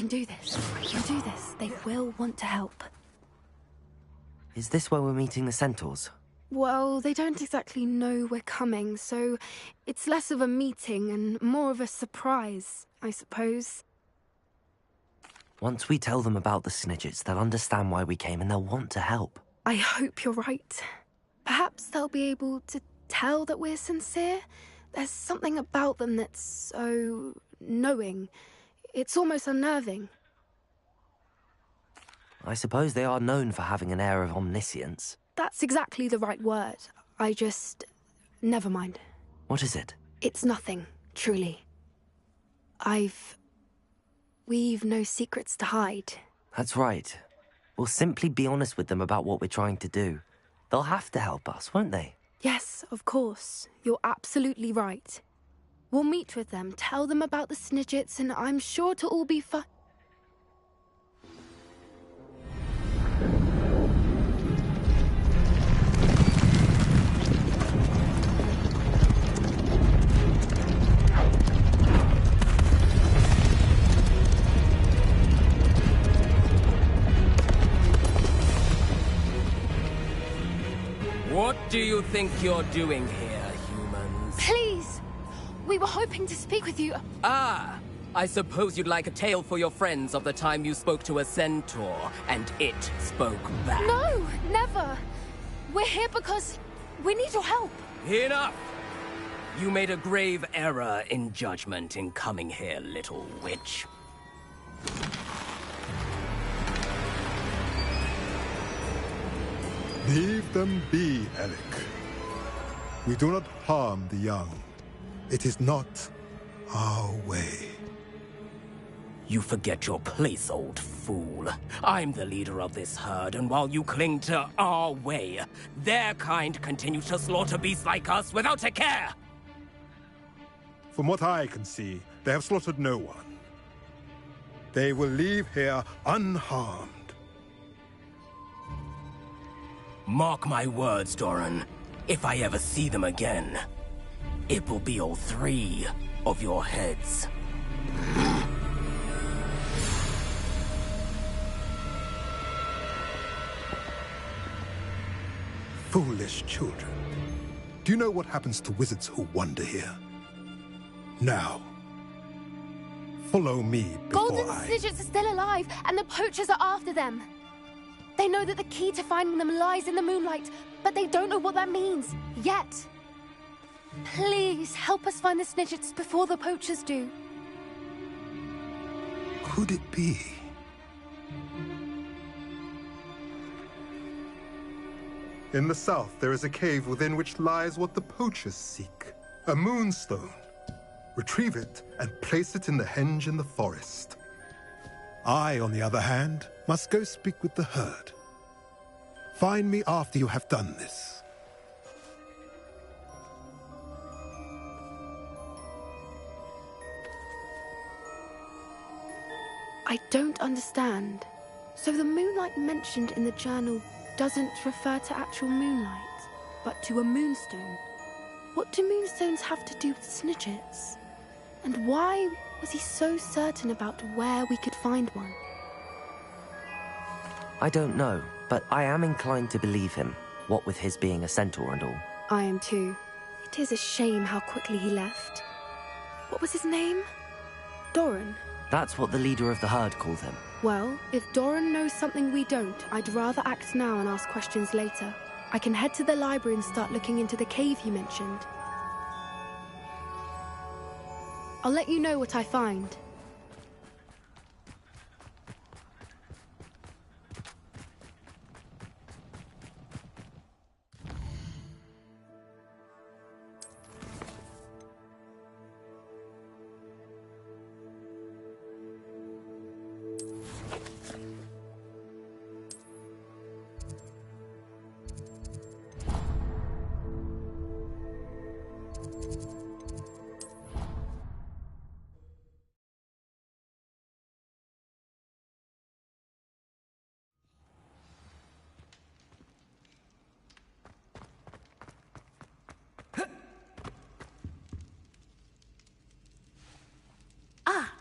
can do this. We can do this. They will want to help. Is this where we're meeting the centaurs? Well, they don't exactly know we're coming, so it's less of a meeting and more of a surprise, I suppose. Once we tell them about the Snidgets, they'll understand why we came and they'll want to help. I hope you're right. Perhaps they'll be able to tell that we're sincere. There's something about them that's so knowing. It's almost unnerving. I suppose they are known for having an air of omniscience. That's exactly the right word. I just... Never mind. What is it? It's nothing, truly. We've no secrets to hide. That's right. We'll simply be honest with them about what we're trying to do. They'll have to help us, won't they? Yes, of course. You're absolutely right. We'll meet with them, tell them about the Snidgets, and I'm sure to all be fine. What do you think you're doing here, humans? Please! We were hoping to speak with you. Ah! I suppose you'd like a tale for your friends of the time you spoke to a centaur, and it spoke back. No! Never! We're here because we need your help. Enough! You made a grave error in judgment in coming here, little witch. Leave them be, Alec. We do not harm the young. It is not our way. You forget your place, old fool. I'm the leader of this herd, and while you cling to our way, their kind continue to slaughter beasts like us without a care! From what I can see, they have slaughtered no one. They will leave here unharmed. Mark my words, Doran. If I ever see them again, it will be all 3 of your heads. Foolish children. Do you know what happens to wizards who wander here? Now, follow me before Golden Snidgets are still alive, and the poachers are after them. They know that the key to finding them lies in the moonlight, but they don't know what that means, yet. Please, help us find the Snidgets before the poachers do. Could it be? In the south, there is a cave within which lies what the poachers seek. A moonstone. Retrieve it and place it in the henge in the forest. I, on the other hand, must go speak with the herd. Find me after you have done this. I don't understand. So the moonlight mentioned in the journal doesn't refer to actual moonlight, but to a moonstone. What do moonstones have to do with Snidgets? And why was he so certain about where we could find one? I don't know, but I am inclined to believe him, what with his being a centaur and all. I am too. It is a shame how quickly he left. What was his name? Doran? That's what the leader of the herd called him. Well, if Doran knows something we don't, I'd rather act now and ask questions later. I can head to the library and start looking into the cave you mentioned. I'll let you know what I find.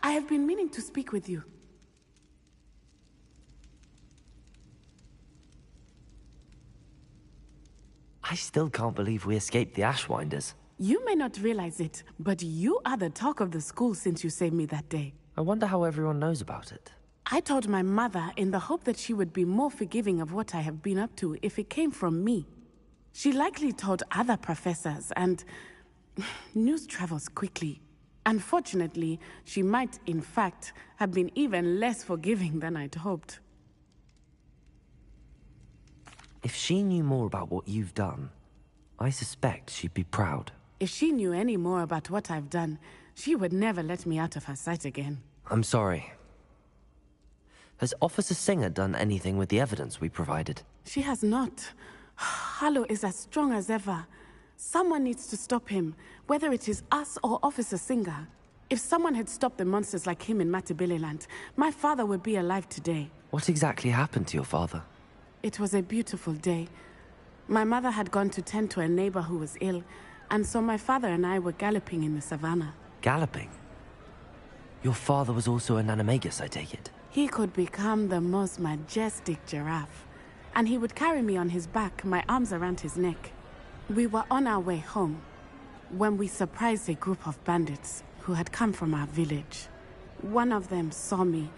I have been meaning to speak with you. I still can't believe we escaped the Ashwinders. You may not realize it, but you are the talk of the school since you saved me that day. I wonder how everyone knows about it. I told my mother in the hope that she would be more forgiving of what I have been up to if it came from me. She likely told other professors, and news travels quickly. Unfortunately, she might, in fact, have been even less forgiving than I'd hoped. If she knew more about what you've done, I suspect she'd be proud. If she knew any more about what I've done, she would never let me out of her sight again. I'm sorry. Has Officer Singer done anything with the evidence we provided? She has not. Harlow is as strong as ever. Someone needs to stop him, whether it is us or Officer Singer. If someone had stopped the monsters like him in Matabeleland, my father would be alive today. What exactly happened to your father? It was a beautiful day. My mother had gone to tend to a neighbor who was ill, and so my father and I were galloping in the savannah. Galloping? Your father was also an animagus, I take it? He could become the most majestic giraffe, and he would carry me on his back, my arms around his neck. We were on our way home when we surprised a group of bandits who had come from our village. One of them saw me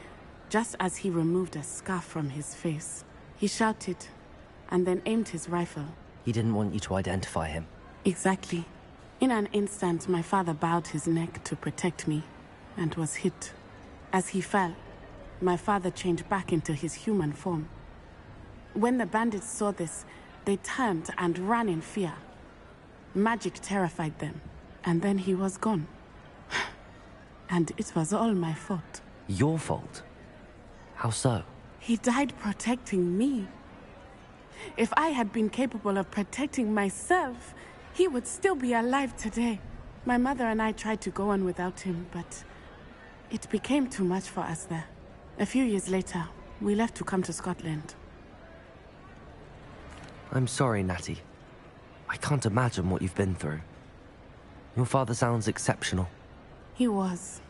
just as he removed a scarf from his face. He shouted and then aimed his rifle. He didn't want you to identify him. Exactly. In an instant, my father bowed his neck to protect me and was hit. As he fell, my father changed back into his human form. When the bandits saw this, they turned and ran in fear. Magic terrified them, and then he was gone. And it was all my fault. Your fault? How so? He died protecting me. If I had been capable of protecting myself, he would still be alive today. My mother and I tried to go on without him, but it became too much for us there. A few years later, we left to come to Scotland. I'm sorry, Natty. I can't imagine what you've been through. Your father sounds exceptional. He was.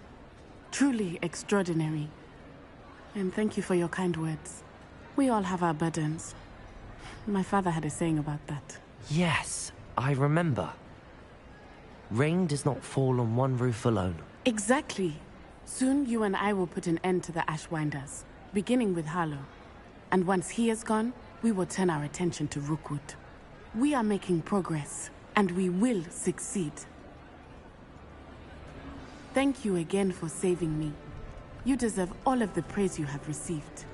Truly extraordinary. And thank you for your kind words. We all have our burdens. My father had a saying about that. Yes, I remember. Rain does not fall on one roof alone. Exactly. Soon you and I will put an end to the Ashwinders, beginning with Harlow. And once he is gone, we will turn our attention to Rookwood. We are making progress, and we will succeed. Thank you again for saving me. You deserve all of the praise you have received.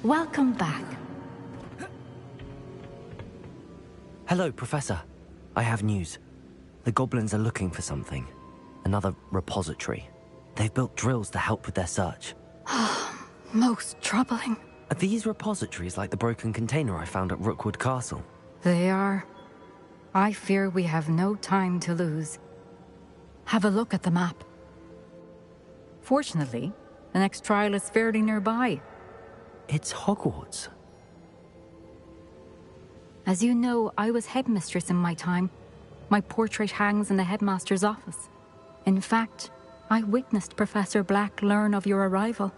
Welcome back. Hello, Professor. I have news. The goblins are looking for something. Another repository. They've built drills to help with their search. Most troubling. Are these repositories like the broken container I found at Rookwood Castle? They are. I fear we have no time to lose. Have a look at the map. Fortunately, the next trial is fairly nearby. It's Hogwarts. As you know, I was headmistress in my time. My portrait hangs in the headmaster's office. In fact, I witnessed Professor Black learn of your arrival.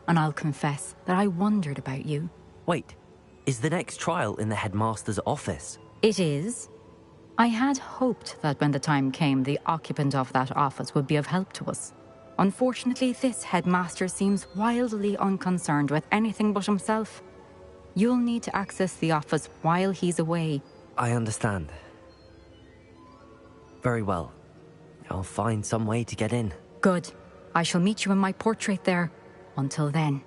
And I'll confess that I wondered about you. Wait, is the next trial in the headmaster's office? It is. I had hoped that when the time came, the occupant of that office would be of help to us. Unfortunately, this headmaster seems wildly unconcerned with anything but himself. You'll need to access the office while he's away. I understand. Very well. I'll find some way to get in. Good. I shall meet you in my portrait there. Until then.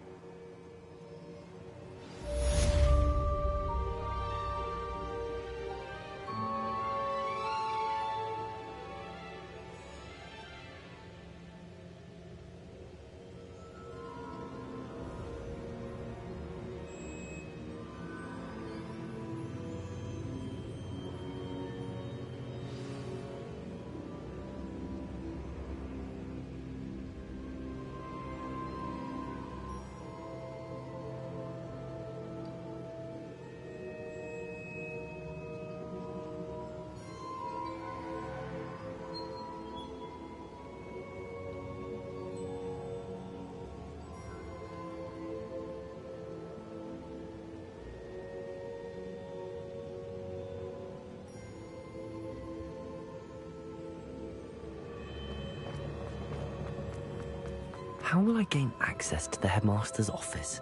How will I gain access to the headmaster's office?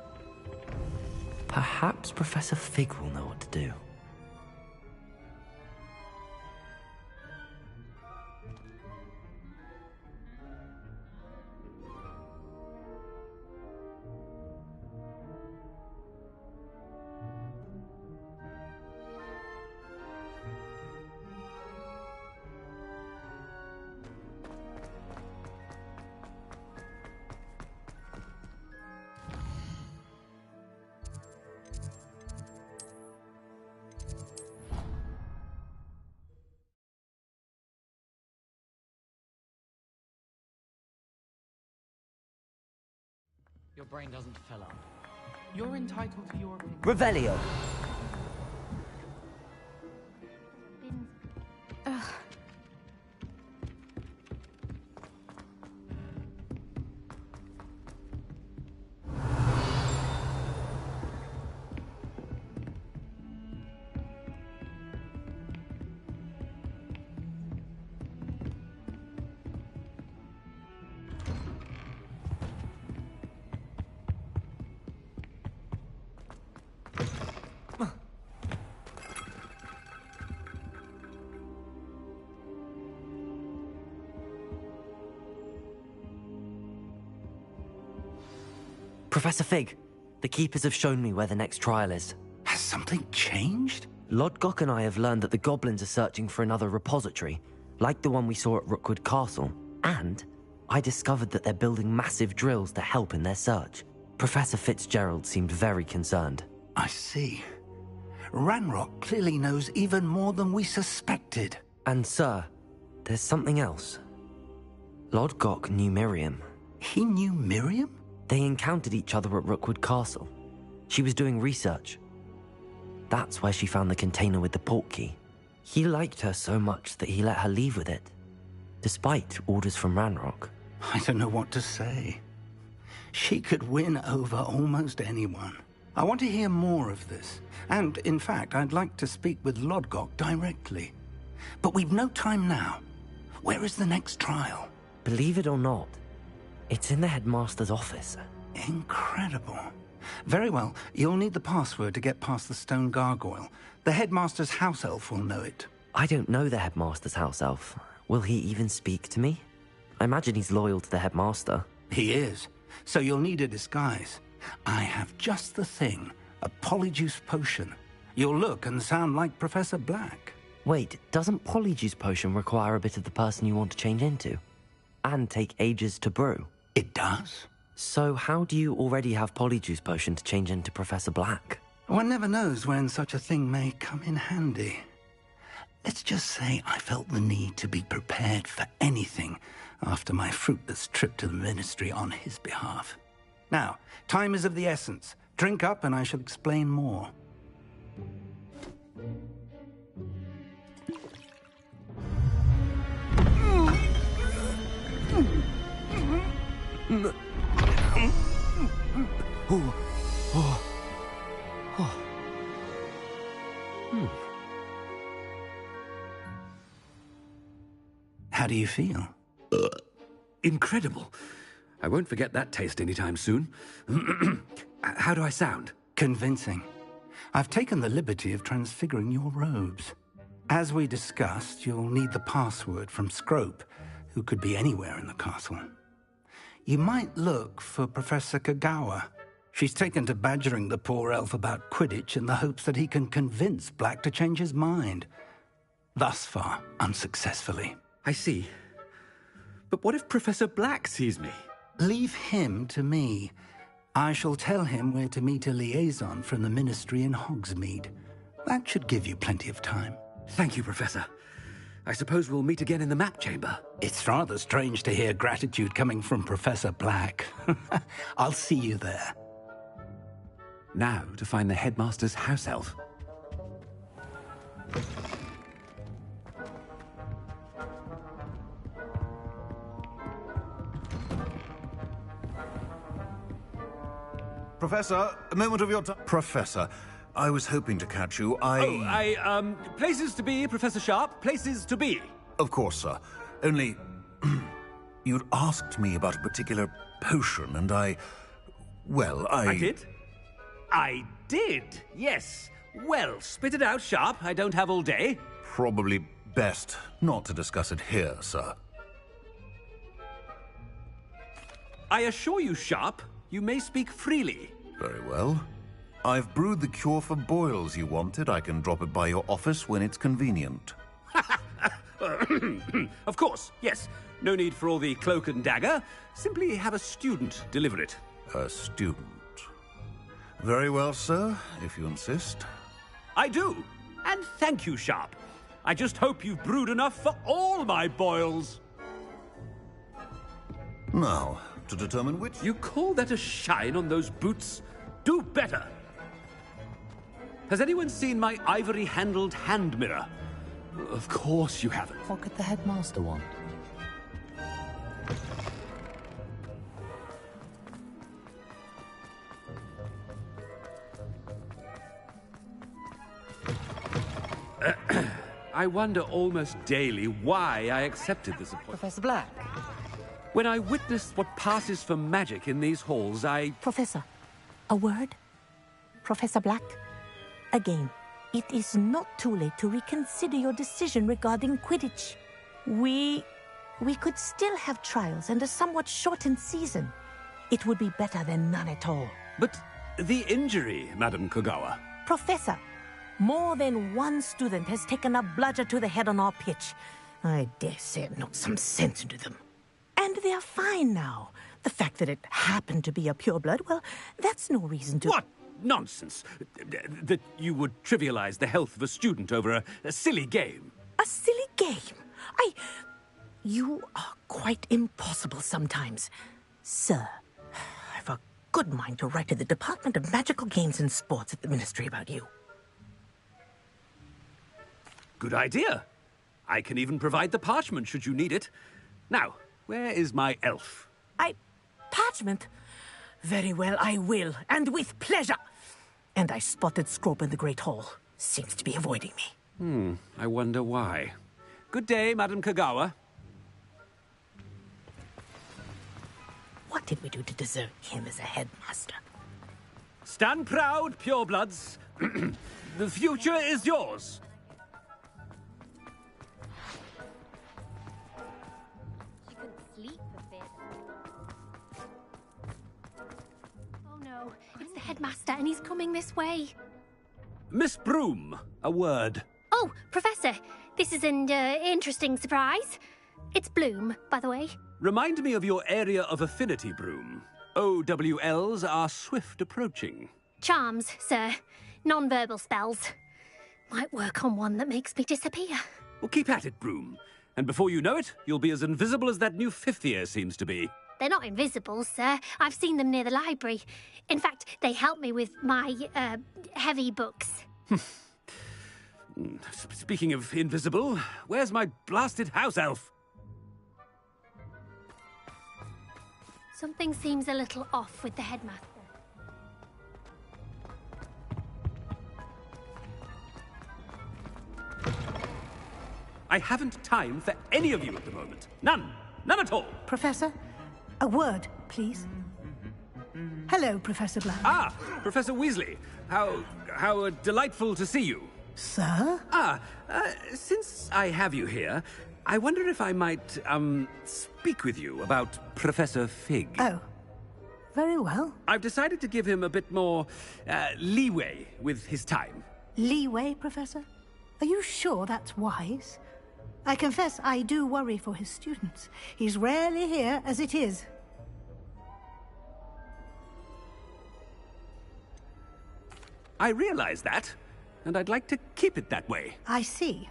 Perhaps Professor Fig will know what to do. Your brain doesn't fill up. You're entitled to your opinion. Revelio! Professor Fig, the Keepers have shown me where the next trial is. Has something changed? Lodgok and I have learned that the goblins are searching for another repository, like the one we saw at Rookwood Castle. And I discovered that they're building massive drills to help in their search. Professor Fitzgerald seemed very concerned. I see. Ranrock clearly knows even more than we suspected. And sir, there's something else. Lodgok knew Miriam. He knew Miriam? They encountered each other at Rookwood Castle. She was doing research. That's where she found the container with the port key. He liked her so much that he let her leave with it, despite orders from Ranrock. I don't know what to say. She could win over almost anyone. I want to hear more of this. And, in fact, I'd like to speak with Lodgok directly. But we've no time now. Where is the next trial? Believe it or not, it's in the headmaster's office. Incredible. Very well. You'll need the password to get past the stone gargoyle. The headmaster's house elf will know it. I don't know the headmaster's house elf. Will he even speak to me? I imagine he's loyal to the headmaster. He is. So you'll need a disguise. I have just the thing. A polyjuice potion. You'll look and sound like Professor Black. Wait, doesn't Polyjuice Potion require a bit of the person you want to change into? And take ages to brew? It does. So how do you already have Polyjuice Potion to change into Professor Black? One never knows when such a thing may come in handy. Let's just say I felt the need to be prepared for anything after my fruitless trip to the Ministry on his behalf. Now, time is of the essence. Drink up and I shall explain more. How do you feel? Incredible. I won't forget that taste anytime soon. How do I sound? Convincing. I've taken the liberty of transfiguring your robes. As we discussed, you'll need the password from Scrope, who could be anywhere in the castle. You might look for Professor Kagawa. She's taken to badgering the poor elf about Quidditch in the hopes that he can convince Black to change his mind. Thus far, unsuccessfully. I see. But what if Professor Black sees me? Leave him to me. I shall tell him where to meet a liaison from the Ministry in Hogsmeade. That should give you plenty of time. Thank you, Professor. I suppose we'll meet again in the map chamber. It's rather strange to hear gratitude coming from Professor Black. I'll see you there. Now to find the headmaster's house elf. Professor, a moment of your time. Professor, I was hoping to catch you. Places to be, Professor Sharp. Places to be. Of course, sir. Only, you'd asked me about a particular potion, and I did? I did, yes. Well, spit it out, Sharp. I don't have all day. Probably best not to discuss it here, sir. I assure you, Sharp, you may speak freely. Very well. I've brewed the cure for boils you wanted. I can drop it by your office when it's convenient. Of course, yes. No need for all the cloak and dagger. Simply have a student deliver it. A student. Very well, sir, if you insist. I do. And thank you, Sharp. I just hope you've brewed enough for all my boils. Now, to determine which... You call that a shine on those boots? Do better. Has anyone seen my ivory-handled hand mirror? Of course you haven't. What could the headmaster want? I wonder almost daily why I accepted this appointment. Professor Black. When I witnessed what passes for magic in these halls, Professor, a word? Professor Black? Again, it is not too late to reconsider your decision regarding Quidditch. We could still have trials and a somewhat shortened season. It would be better than none at all. But the injury, Madam Kagawa. Professor, more than one student has taken a bludger to the head on our pitch. I dare say it knocked some sense into them. And they are fine now. The fact that it happened to be a pureblood, well, that's no reason to... What nonsense! That you would trivialize the health of a student over a silly game. A silly game? You are quite impossible sometimes. Sir, I've a good mind to write to the Department of Magical Games and Sports at the Ministry about you. Good idea. I can even provide the parchment should you need it. Now, where is my elf? Parchment? Very well, I will, and with pleasure. And I spotted Scrope in the Great Hall. Seems to be avoiding me. I wonder why. Good day, Madam Kagawa. What did we do to deserve him as a headmaster? Stand proud, purebloods. The future is yours. headmaster, and he's coming this way. Miss Broom, a word. Oh, Professor, this is an interesting surprise. It's Bloom, by the way. Remind me of your area of affinity, Broom. OWLs are swift approaching. Charms, sir. Non-verbal spells. Might work on one that makes me disappear. Well, keep at it, Broom. And before you know it, you'll be as invisible as that new fifth year seems to be. They're not invisible, sir. I've seen them near the library. In fact, they help me with my, heavy books. Speaking of invisible, where's my blasted house elf? Something seems a little off with the headmaster. I haven't time for any of you at the moment. None. None at all. Professor, a word, please. Hello, Professor Black. Ah, Professor Weasley. How delightful to see you. Sir? Since I have you here, I wonder if I might, speak with you about Professor Fig. Oh, very well. I've decided to give him a bit more, leeway with his time. Leeway, Professor? Are you sure that's wise? I confess I do worry for his students. He's rarely here as it is. I realize that, and I'd like to keep it that way. I see.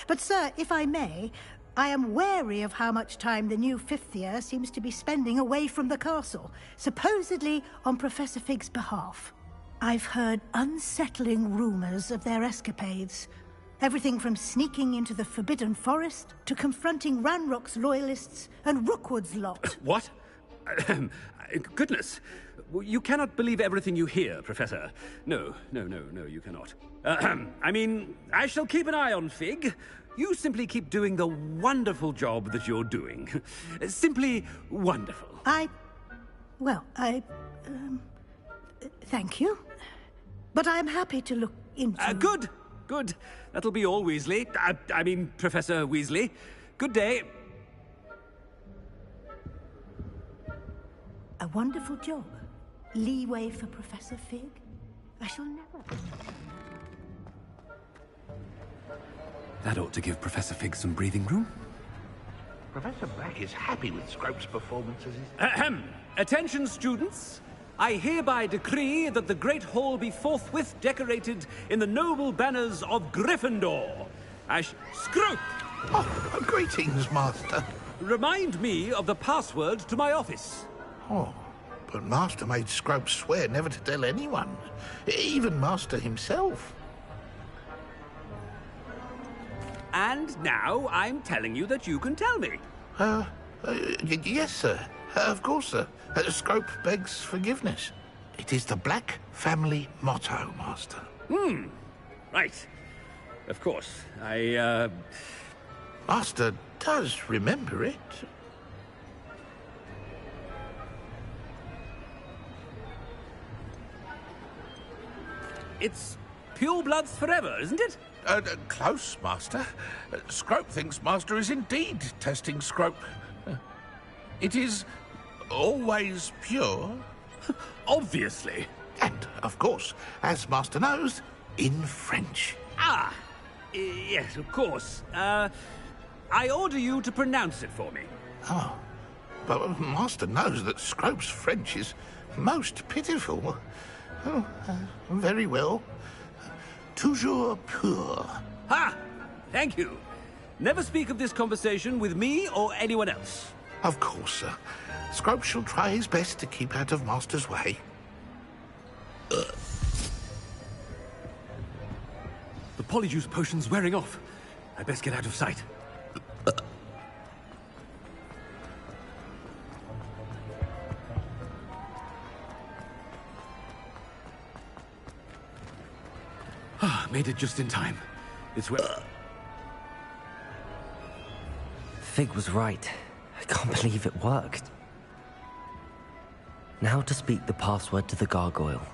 But, sir, if I may, I am wary of how much time the new fifth year seems to be spending away from the castle, supposedly on Professor Fig's behalf. I've heard unsettling rumors of their escapades. Everything from sneaking into the Forbidden Forest to confronting Ranrock's loyalists and Rookwood's lot. What? Goodness. You cannot believe everything you hear, Professor. No, you cannot. I mean, I shall keep an eye on Fig. You simply keep doing the wonderful job that you're doing. Simply wonderful. Thank you. But I'm happy to look into... Good. That'll be all, Weasley. I mean, Professor Weasley. Good day. A wonderful job. Leeway for Professor Fig? I shall never... That ought to give Professor Fig some breathing room. Professor Black is happy with Scrope's performances. Attention, students. I hereby decree that the Great Hall be forthwith decorated in the noble banners of Gryffindor. Scrope! Oh, greetings, Master. Remind me of the password to my office. Oh, but Master made Scrope swear never to tell anyone, even Master himself. And now I'm telling you that you can tell me. Yes, sir. Of course, sir. Scrope begs forgiveness. It is the Black family motto, Master. Right. Of course. Master does remember it. It's purebloods forever, isn't it? Close, Master. Scrope thinks Master is indeed testing Scrope. It is always pure. Obviously. And, of course, as Master knows, in French. Yes, of course. I order you to pronounce it for me. Oh, but Master knows that Scrope's French is most pitiful. Oh, very well. Toujours pur. Ha! Thank you. Never speak of this conversation with me or anyone else. Of course, sir. Scrope shall try his best to keep out of Master's way. The polyjuice potion's wearing off. I best get out of sight. Made it just in time. It's where... Fig was right. I can't believe it worked. Now to speak the password to the gargoyle.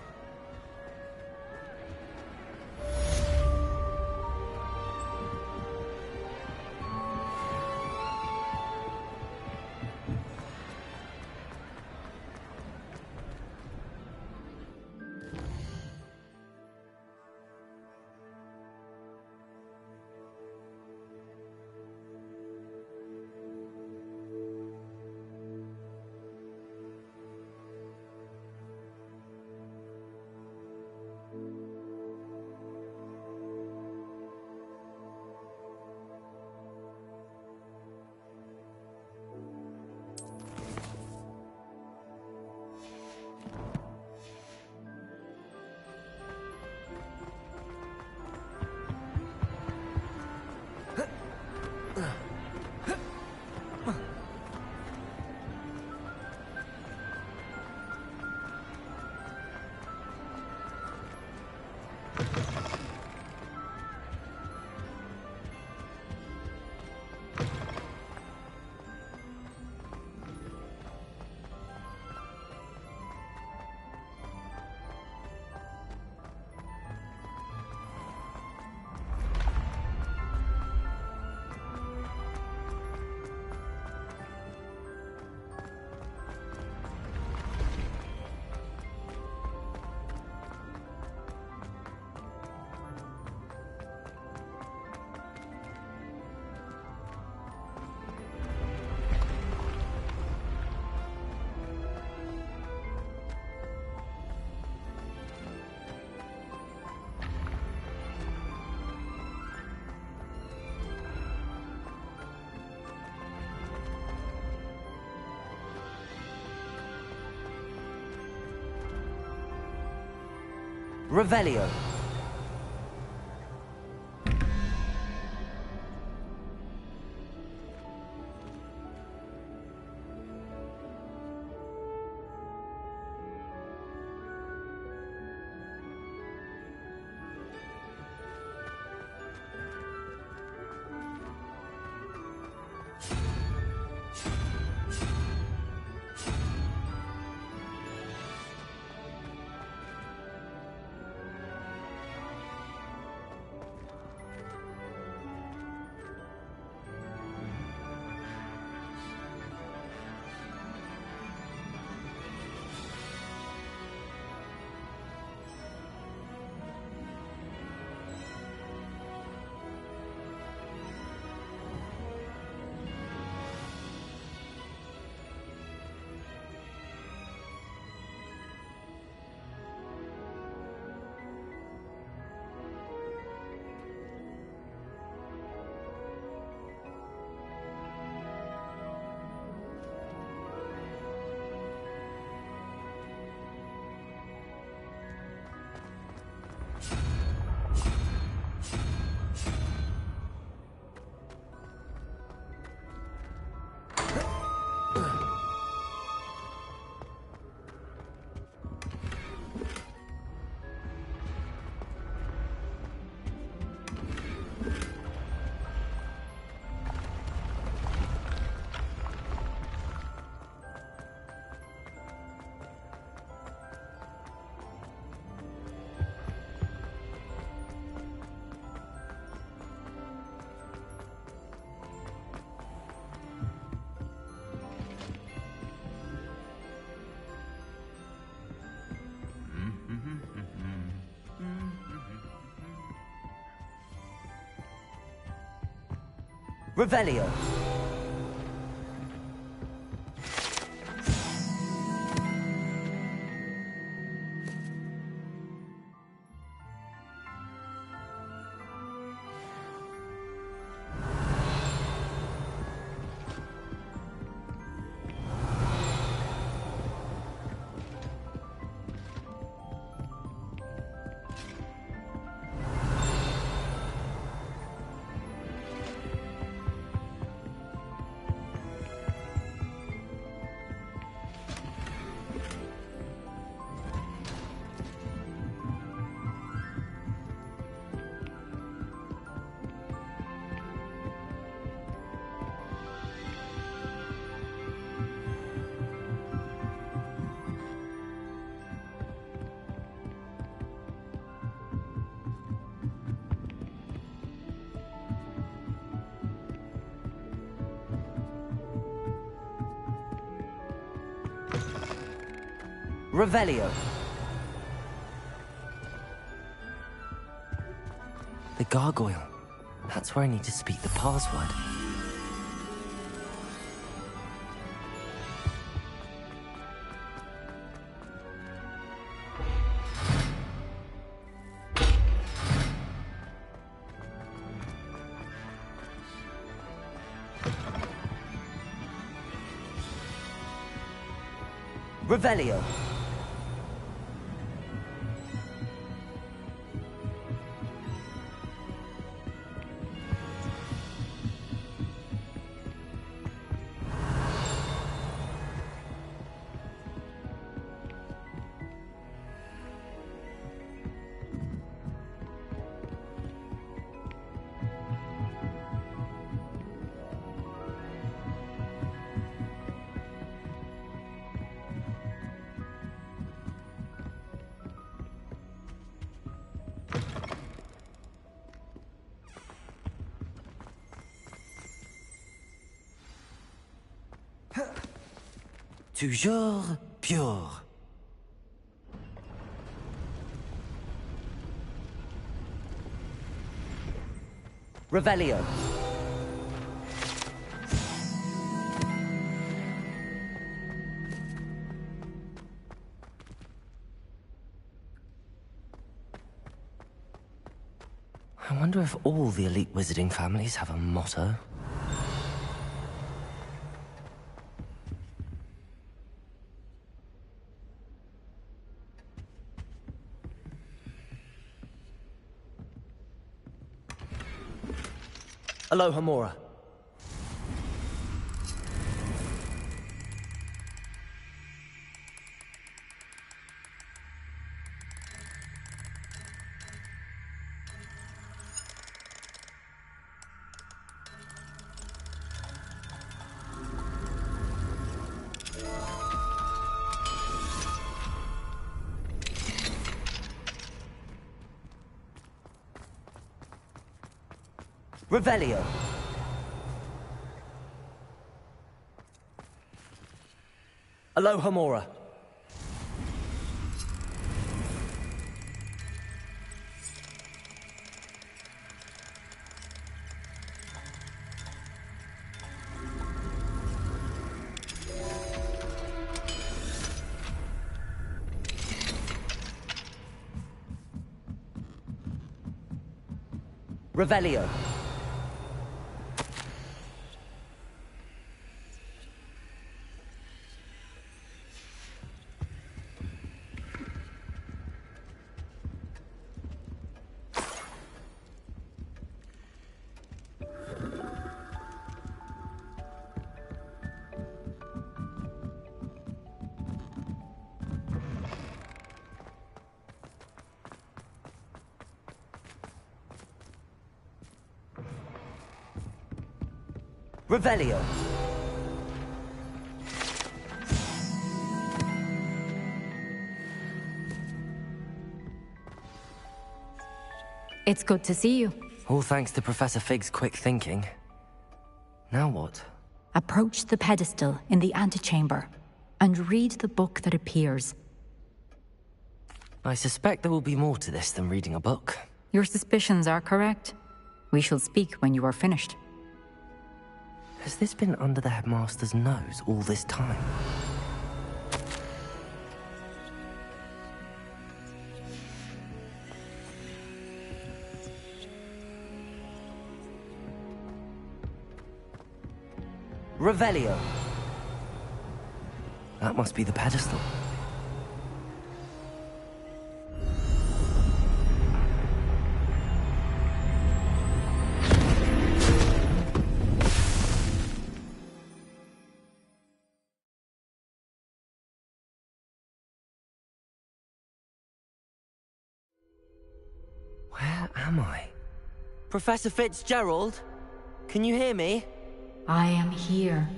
Revelio. Revelio. Revelio. The gargoyle. That's where I need to speak the password. Revelio. Toujours pure. Revelio. I wonder if all the elite wizarding families have a motto. Aloha Mora. Revelio. Aloha Mora. Revelio. Revelio. It's good to see you. All thanks to Professor Fig's quick thinking. Now what? Approach the pedestal in the antechamber and read the book that appears. I suspect there will be more to this than reading a book. Your suspicions are correct. We shall speak when you are finished. Has this been under the headmaster's nose all this time? Revelio. That must be the pedestal. Where am I? Professor Fitzgerald? Can you hear me? I am here.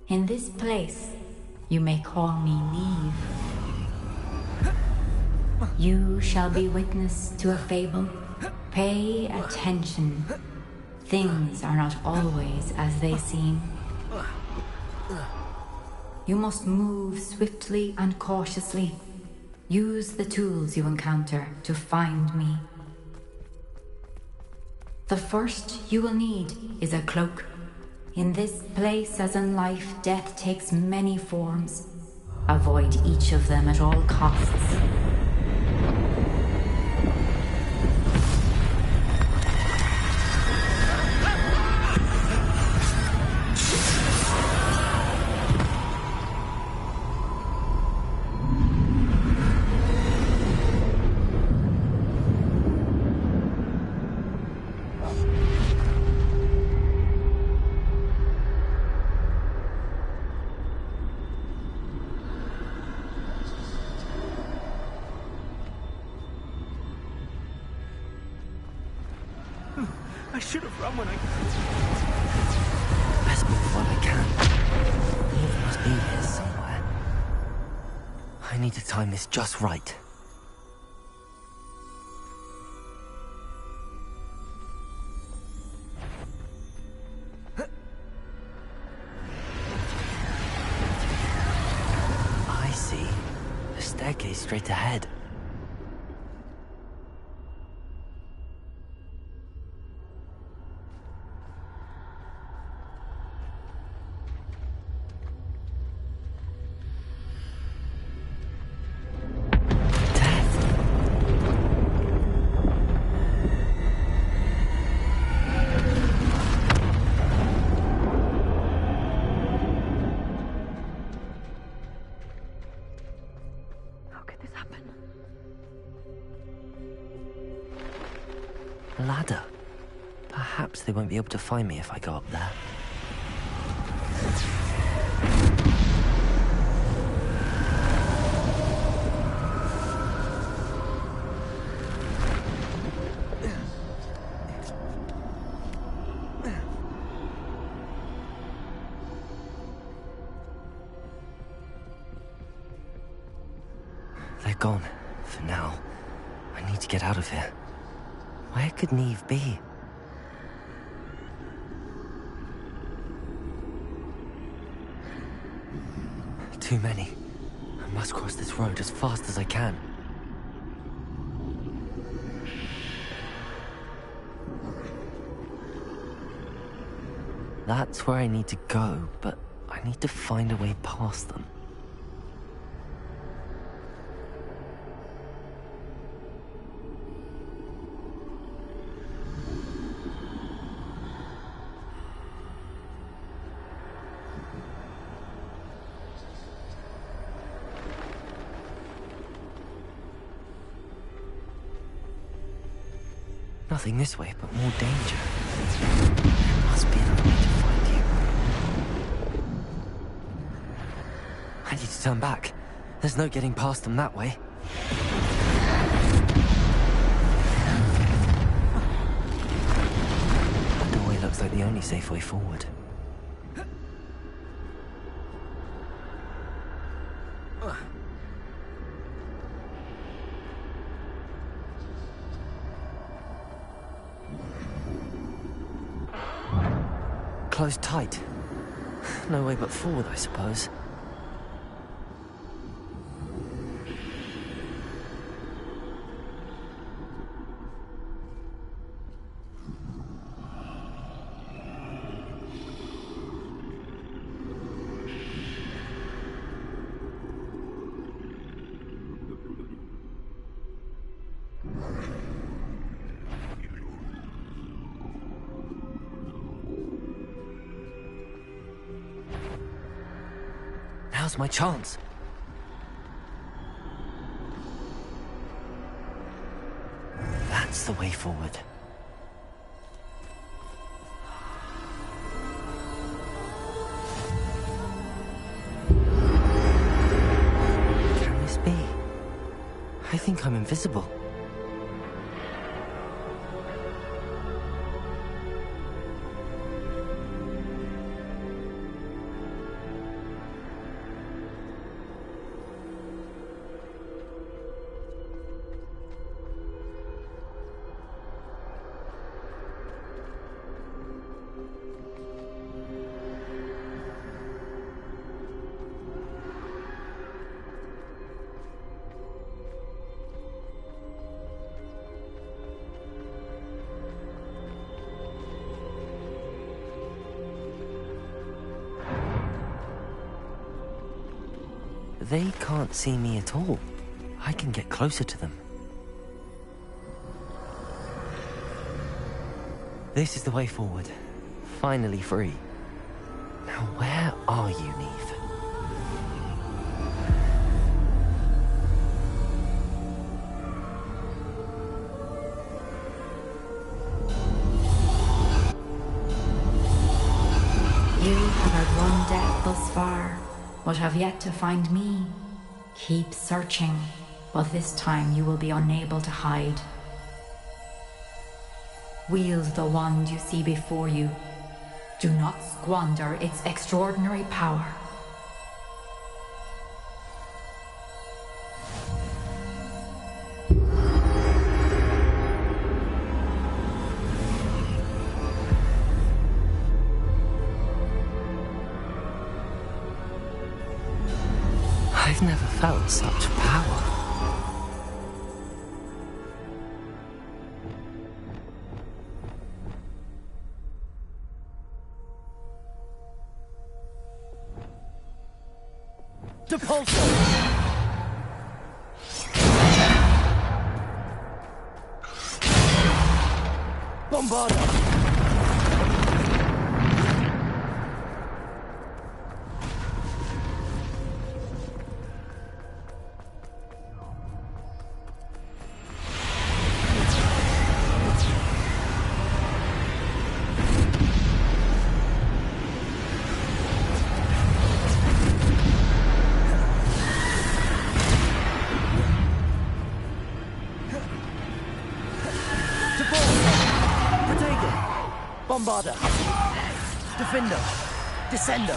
In this place, you may call me Neve. You shall be witness to a fable. Pay attention. Things are not always as they seem. You must move swiftly and cautiously. Use the tools you encounter to find me. The first you will need is a cloak. In this place, as in life, death takes many forms. Avoid each of them at all costs. I should have run when I... Best move while I can. Eve must be here somewhere. I need to time this just right. I see. The staircase straight ahead. Perhaps they won't be able to find me if I go up there. They're gone, for now. I need to get out of here. Where could Neve be? Too many. I must cross this road as fast as I can. That's where I need to go, but I need to find a way past them. Nothing this way, but more danger. There must be another way to find you. I need to turn back. There's no getting past them that way. The doorway looks like the only safe way forward. Closed tight. No way but forward, I suppose. Now's my chance. That's the way forward. Can this be? I think I'm invisible. They can't see me at all. I can get closer to them. This is the way forward. Finally free. Now where are you, Neve? You have outrun death thus far, but have yet to find me. Keep searching, but this time you will be unable to hide. Wield the wand you see before you. Do not squander its extraordinary power. I've never felt such power. Depulso! Bombarda! Bombarder. Defender. Descender.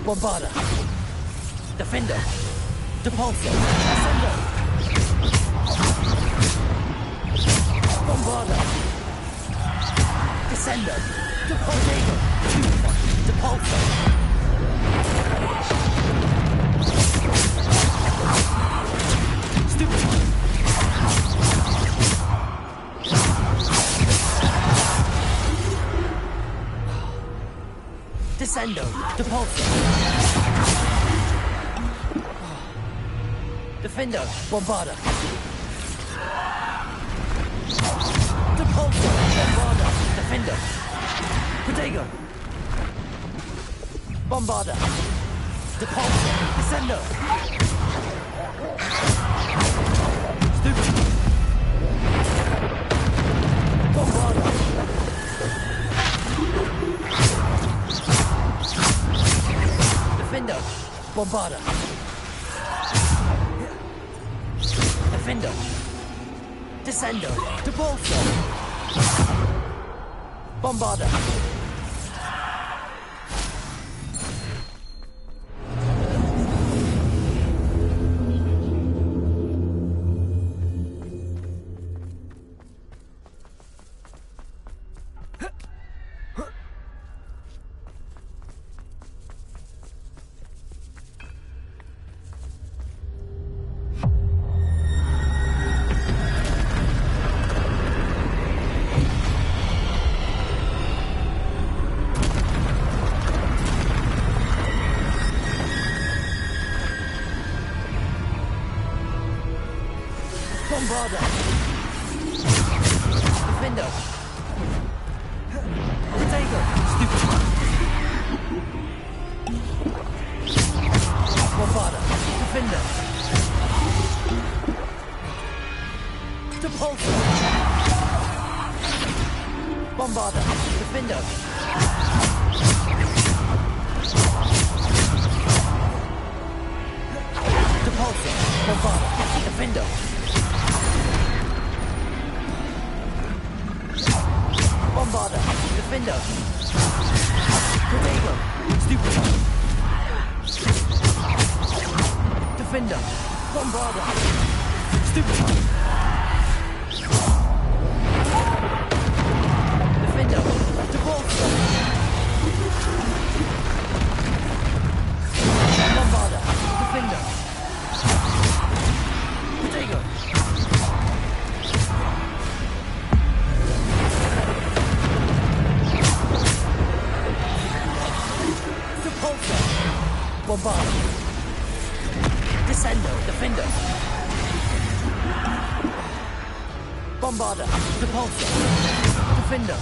Bombarder. Defender. Depulso. Descender. Bombarder. Descender. Depulso. Depulso. Stupid. Descendo. Depulso. Defender. Bombarder. Depulso. Bombarder. Defender. Protego. Bombarder. Depulso. Descendo. Stupid. Bombarder. Defender. Bombarder. Defender. Descendo. Depulso. Bombarder. Bombarder. Defender. Protego. Stupid. Bombarder. Defender. Depulso. Bombarder. Defender. Depulso. Bombarder. Defender. Bombarder. Defender. Protego. Stupid. Defender. Bombarder. Stupid. Defender. Depulso. Bombarder. Defender. Protego. Bombarder. Descendo. Defender. Bombarder. Depulso. Defender.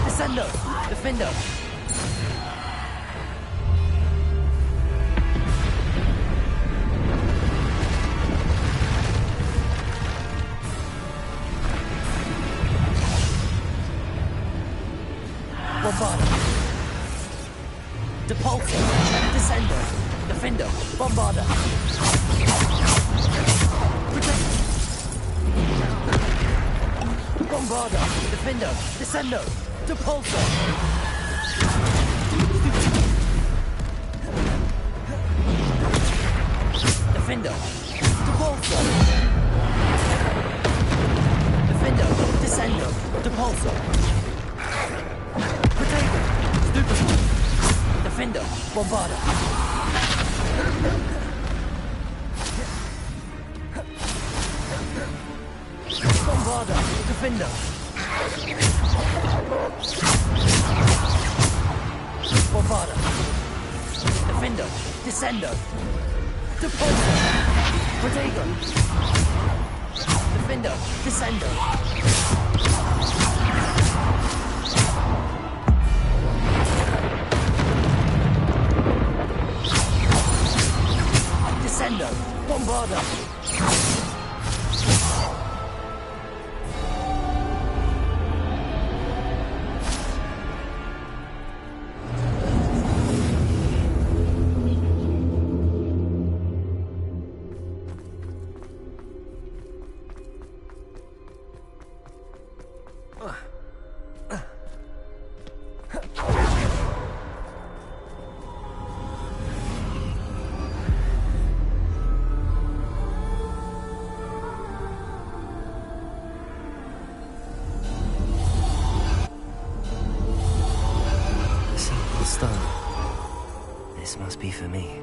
Descendo. Defender. Bombarder. Depulso. Descendo. Defender. Bombarder. Protect. Bombarder. Defender. Descendo. Depulso. Defender. Depulso. Defender. Descendo. Depulso. Protego. Stupid. Defender. Bombarder. Bombarder. Defender. Bombarder. Defender. Descendo. Depulso. Protego. Defender. Descendo. Descendo. Bombarder. stone. This must be for me.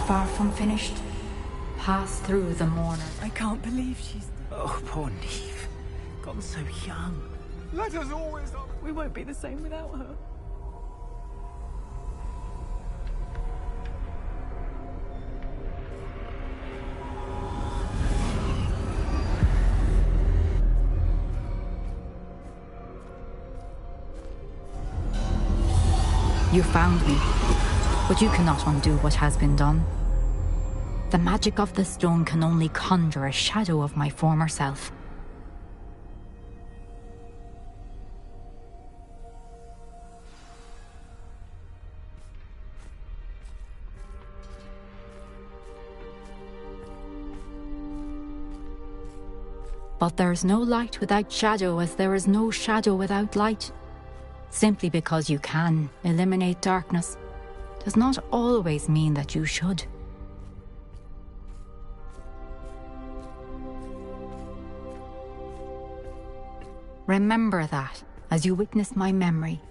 Far from finished. Pass through the mourner. I can't believe she's... Oh, poor Neve. Gone so young. Let us always... We won't be the same without her. You found me, but you cannot undo what has been done. The magic of the stone can only conjure a shadow of my former self. But there is no light without shadow, as there is no shadow without light. Simply because you can eliminate darkness does not always mean that you should. Remember that as you witness my memory.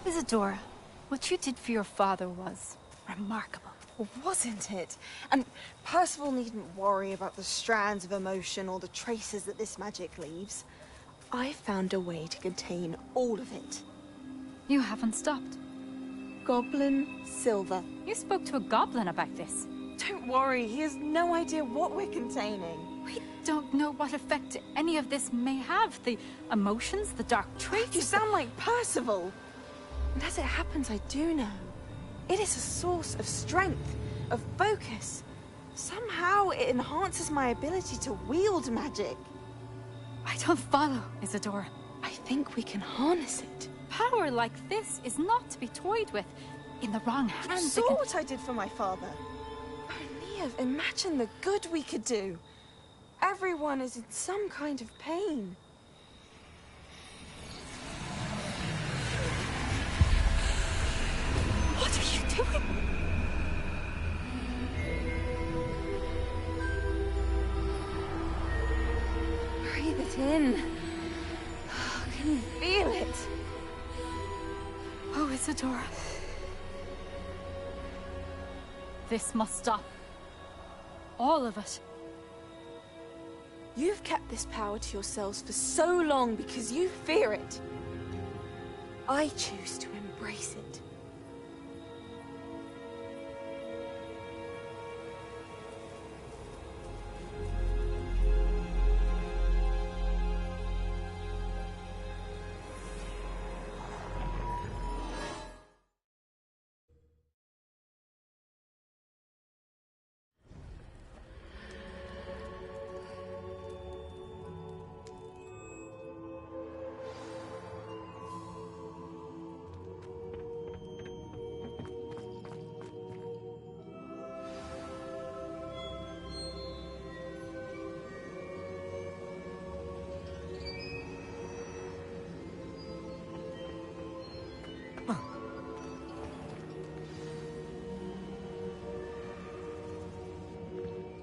Isadora, what you did for your father was remarkable. Well, wasn't it? And Percival needn't worry about the strands of emotion or the traces that this magic leaves. I found a way to contain all of it. You haven't stopped. Goblin Silver. You spoke to a goblin about this. Don't worry, he has no idea what we're containing. We don't know what effect any of this may have. The emotions, the dark traits. You sound like Percival. And as it happens, I do know. It is a source of strength, of focus. Somehow it enhances my ability to wield magic. I don't follow, Isadora. I think we can harness it. Power like this is not to be toyed with. In the wrong You hands, saw what I did for my father. Oh, Neve, imagine the good we could do. Everyone is in some kind of pain. What are you doing? Breathe it in. Can you feel it? Oh, Isadora. This must stop. All of it. You've kept this power to yourselves for so long because you fear it. I choose to embrace it.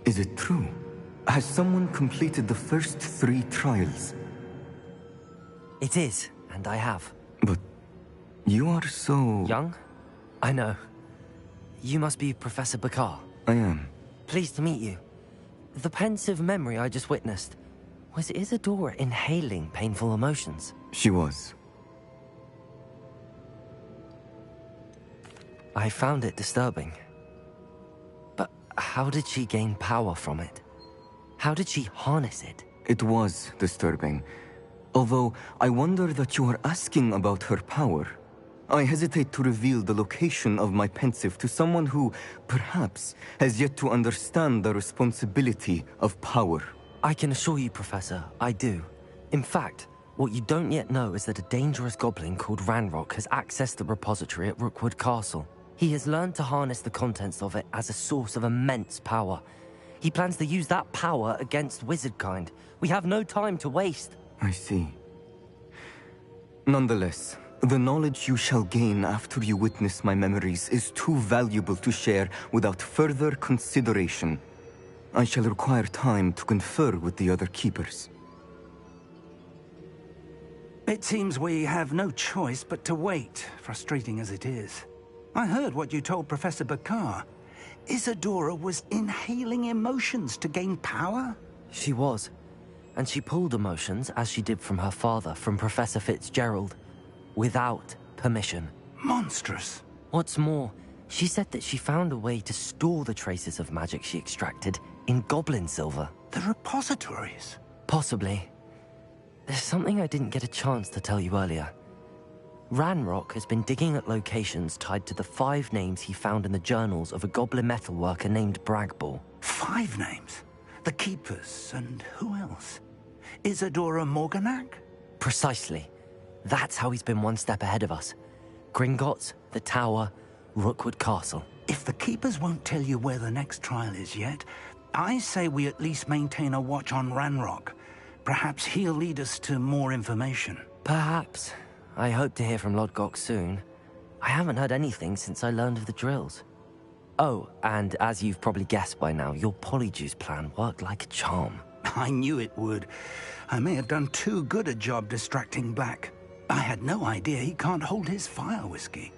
Is it true? Has someone completed the first 3 trials? It is, and I have. But you are so... Young? I know. You must be Professor Bakar. I am. Pleased to meet you. The pensive memory I just witnessed, was Isadora inhaling painful emotions? She was. I found it disturbing. But how did she gain power from it? How did she harness it? It was disturbing. Although I wonder that you are asking about her power. I hesitate to reveal the location of my pensive to someone who, perhaps, has yet to understand the responsibility of power. I can assure you, Professor, I do. In fact, what you don't yet know is that a dangerous goblin called Ranrock has accessed the repository at Rookwood Castle. He has learned to harness the contents of it as a source of immense power. He plans to use that power against wizardkind. We have no time to waste. I see. Nonetheless, the knowledge you shall gain after you witness my memories is too valuable to share without further consideration. I shall require time to confer with the other keepers. It seems we have no choice but to wait, frustrating as it is. I heard what you told Professor Bakar. Isadora was inhaling emotions to gain power? She was. And she pulled emotions, as she did from her father, from Professor Fitzgerald, without permission. Monstrous. What's more, she said that she found a way to store the traces of magic she extracted in goblin silver. The repositories? Possibly. There's something I didn't get a chance to tell you earlier. Ranrock has been digging at locations tied to the 5 names he found in the journals of a goblin metalworker named Bragball. 5 names? The Keepers, and who else? Isadora Morganac? Precisely. That's how he's been one step ahead of us. Gringotts, the Tower, Rookwood Castle. If the Keepers won't tell you where the next trial is yet, I say we at least maintain a watch on Ranrock. Perhaps he'll lead us to more information. Perhaps. I hope to hear from Lodgok soon. I haven't heard anything since I learned of the drills. Oh, and as you've probably guessed by now, your Polyjuice plan worked like a charm. I knew it would. I may have done too good a job distracting Black. I had no idea he can't hold his fire whiskey.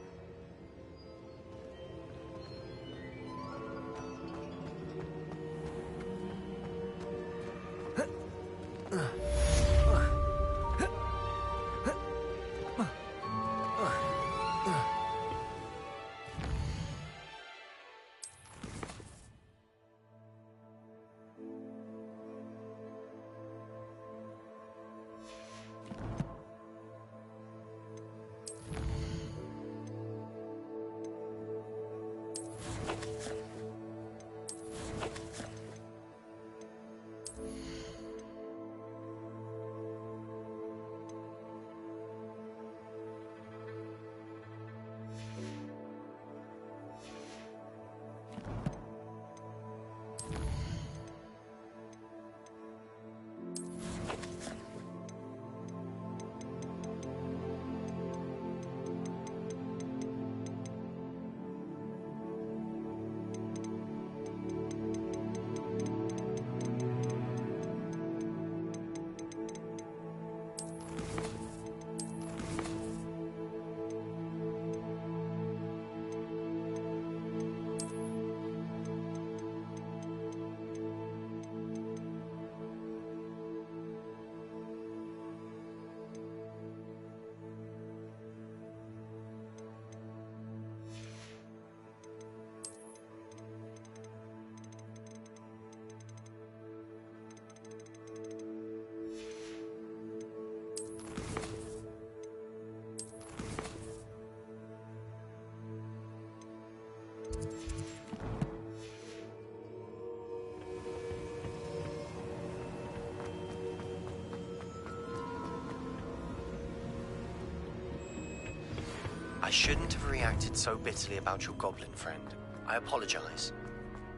I shouldn't have reacted so bitterly about your goblin friend. I apologize.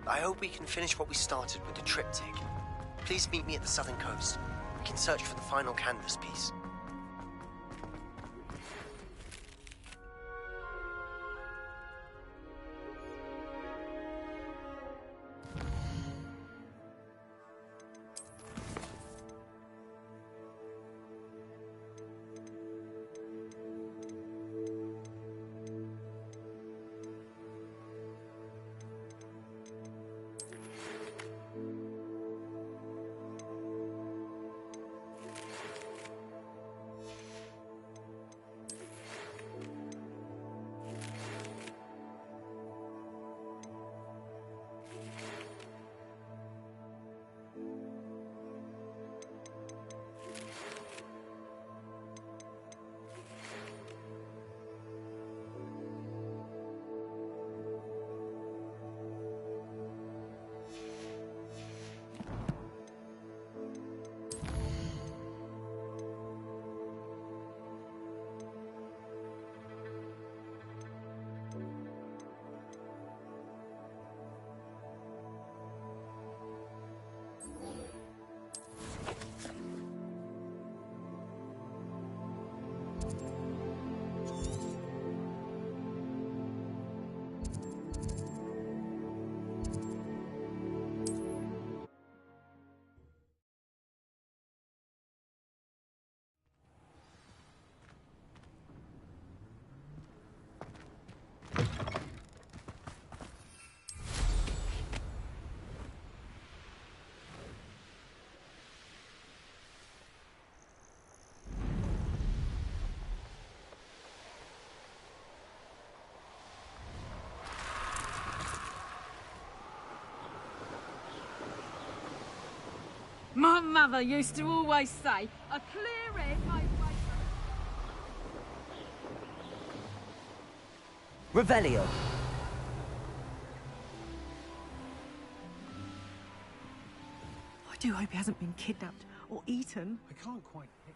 I hope we can finish what we started with the triptych. Please meet me at the southern coast. We can search for the final canvas piece. mother used to always say, a clear head made way. Revelio. I do hope he hasn't been kidnapped or eaten. I can't quite pick.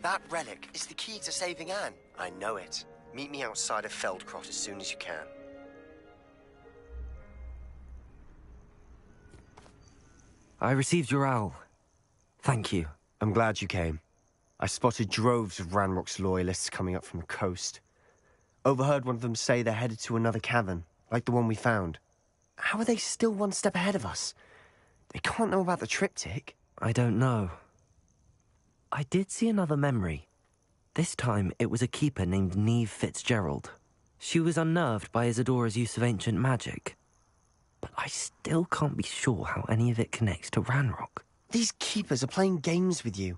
That relic is the key to saving Anne. I know it. Meet me outside of Feldcrot as soon as you can. I received your owl. Thank you. I'm glad you came. I spotted droves of Ranrock's loyalists coming up from the coast. Overheard one of them say they're headed to another cavern, like the one we found. How are they still one step ahead of us? They can't know about the triptych. I don't know. I did see another memory. This time, it was a keeper named Neve Fitzgerald. She was unnerved by Isadora's use of ancient magic. But I still can't be sure how any of it connects to Ranrock. These keepers are playing games with you.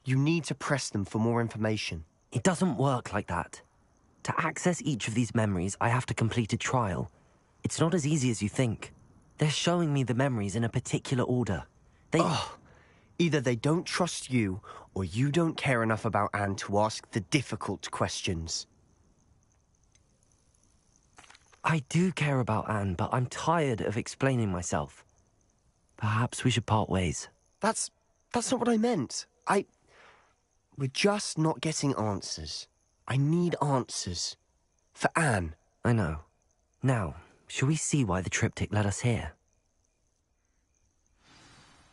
You need to press them for more information. It doesn't work like that. To access each of these memories, I have to complete a trial. It's not as easy as you think. They're showing me the memories in a particular order. Either they don't trust you, or you don't care enough about Anne to ask the difficult questions. I do care about Anne, but I'm tired of explaining myself. Perhaps we should part ways. That's not what I meant. We're just not getting answers. I need answers. For Anne. I know. Now, shall we see why the triptych led us here?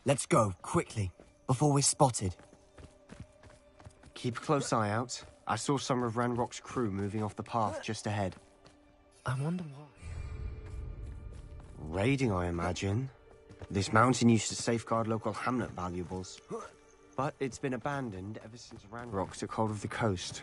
Let's go, quickly, before we're spotted. Keep a close eye out. I saw some of Ranrock's crew moving off the path just ahead. I wonder why. Raiding, I imagine. This mountain used to safeguard local hamlet valuables. But it's been abandoned ever since Ranrock took hold of the coast.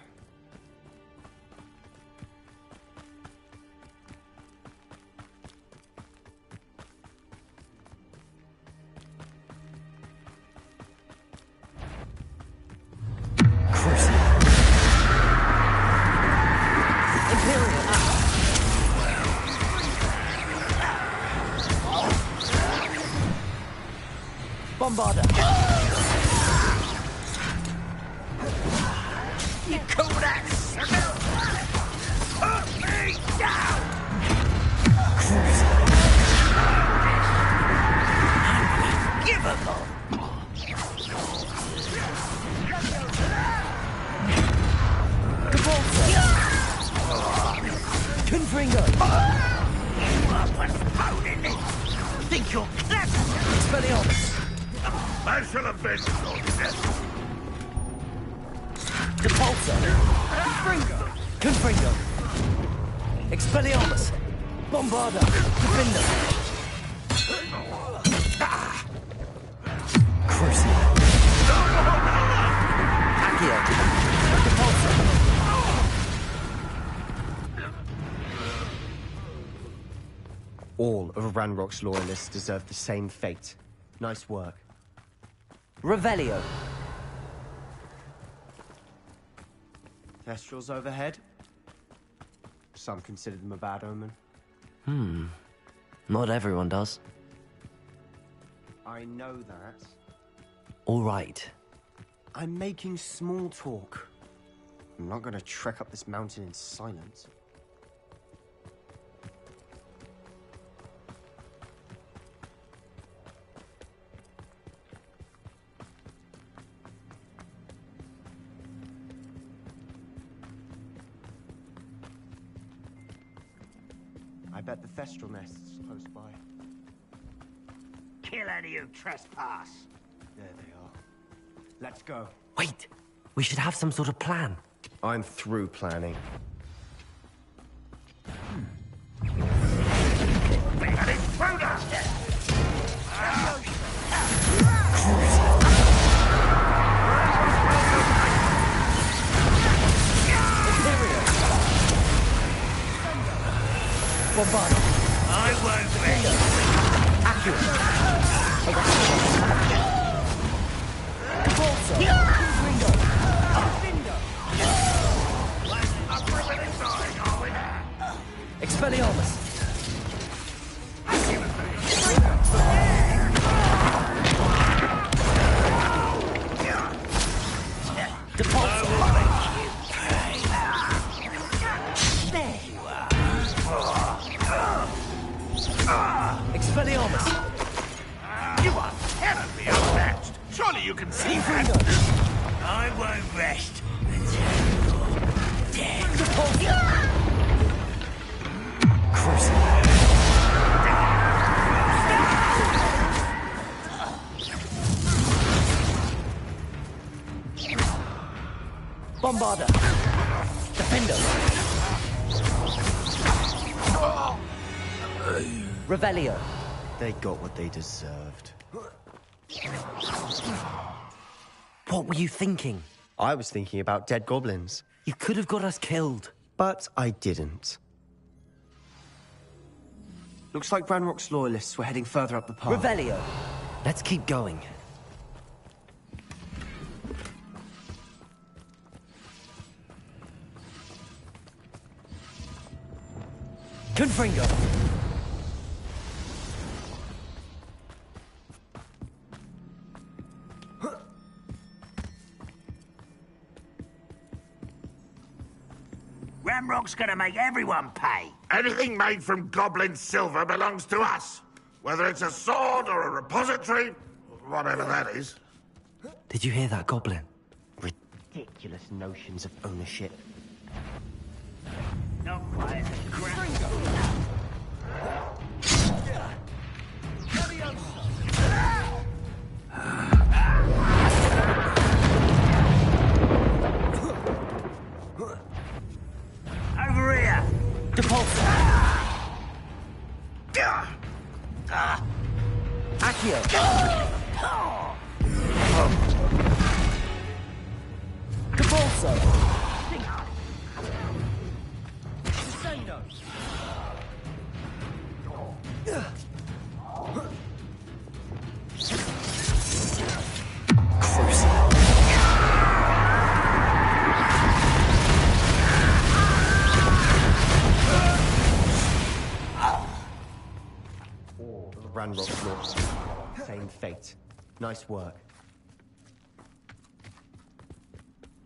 Bombarder! You call that smell? Put me down! Unforgivable! Confringo! You are postponing it! Think you're clever? Expelliarmus! As revenge on death. Depulso! Confringo! Expelliarmus! Bombarda! Defender! Crucio! Accio! Depulso! All of Ranrock's loyalists deserve the same fate. Nice work. Revelio! Thestrals overhead? Some consider them a bad omen. Not everyone does. I know that. All right. I'm making small talk. I'm not gonna trek up this mountain in silence. I bet the Thestral nest's close by. Kill any who trespass. There they are. Let's go. Wait! We should have some sort of plan. I'm through planning. An intruder! Bombarda! I won't be. Accurate! Expelliarmus! Expelliarmus! You are terribly outmatched. Surely you can see that. I won't rest until you're dead. Bombarda! Defender! Revelio! They got what they deserved. What were you thinking? I was thinking about dead goblins. You could have got us killed. But I didn't. Looks like Ranrock's loyalists were heading further up the path. Revelio! Let's keep going. Confringo! Ranrock's gonna make everyone pay. Anything made from goblin silver belongs to us. Whether it's a sword or a repository, whatever that is. Did you hear that, Goblin? Ridiculous notions of ownership. Not quite as grand. Over here! Depulso! Accio! Depulso! Ranrock's lost. Same fate. Nice work.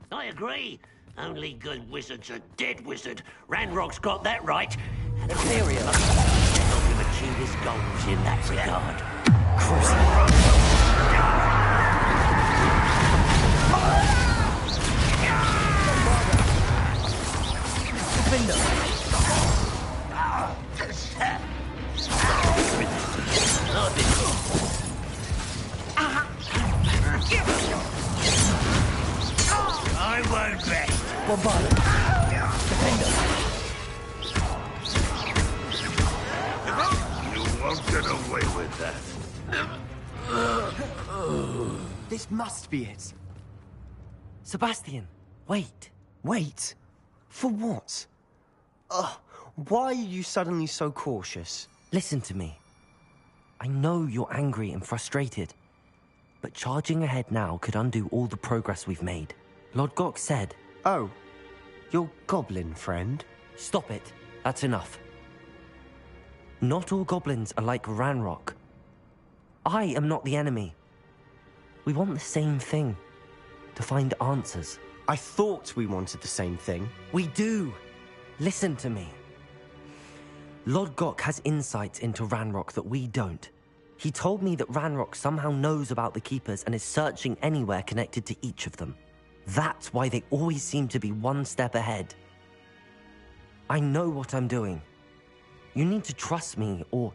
I agree. Only good wizards are dead wizard. Ranrock's got that right. And Imperial. help him achieve his goals in that regard. Defender! Bombard. Defender. You won't get away with that. This must be it. Sebastian, wait. Wait? For what? Why are you suddenly so cautious? Listen to me. I know you're angry and frustrated, but charging ahead now could undo all the progress we've made. Lodgok said... Oh, your goblin friend? Stop it. That's enough. Not all goblins are like Ranrock. I am not the enemy. We want the same thing. To find answers. I thought we wanted the same thing. We do. Listen to me. Lodgok has insights into Ranrock that we don't. He told me that Ranrock somehow knows about the Keepers and is searching anywhere connected to each of them. That's why they always seem to be one step ahead. I know what I'm doing. You need to trust me, or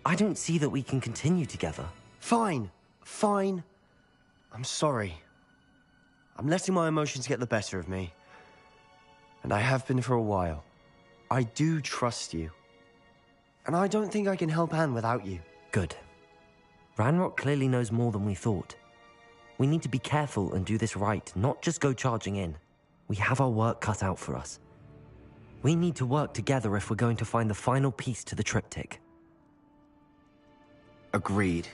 I don't see that we can continue together. Fine. Fine. I'm sorry. I'm letting my emotions get the better of me. And I have been for a while. I do trust you. And I don't think I can help Anne without you. Good. Ranrock clearly knows more than we thought. We need to be careful and do this right, not just go charging in. We have our work cut out for us. We need to work together if we're going to find the final piece to the triptych. Agreed.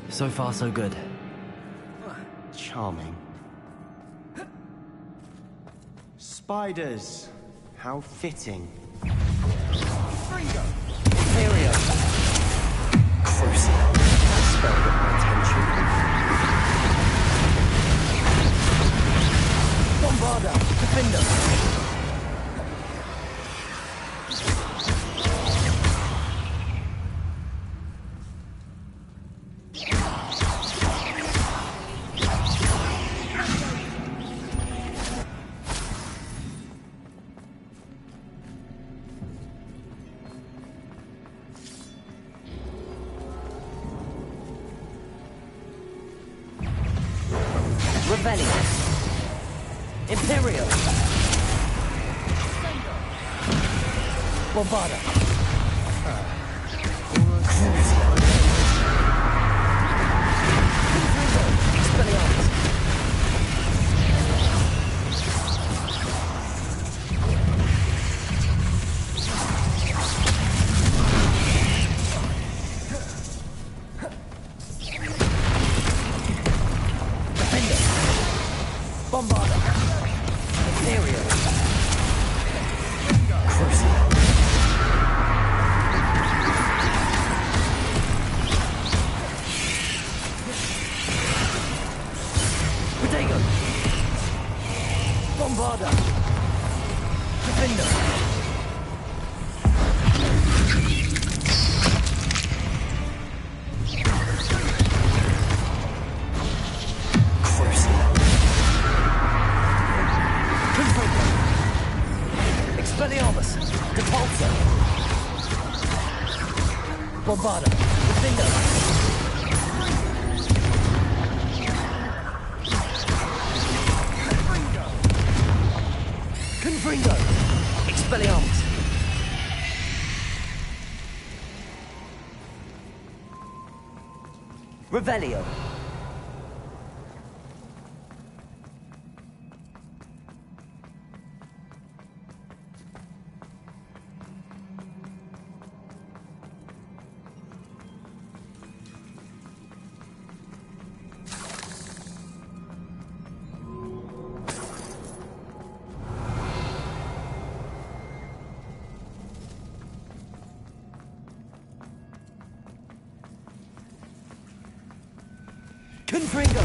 So far, so good. Charming. Spiders. How fitting. Imperial. Crucial. That spell got my attention. Bombarda. Defender. Imperial. Bombarda. Expelliarmus. Defender. Bombarda. Imperial. Crucial. Protego. Bombarda. Defender. Expelliarmus! Depulsor! Bombarda! Defender! Confringo! Expelliarmus! Revelio! Confringo!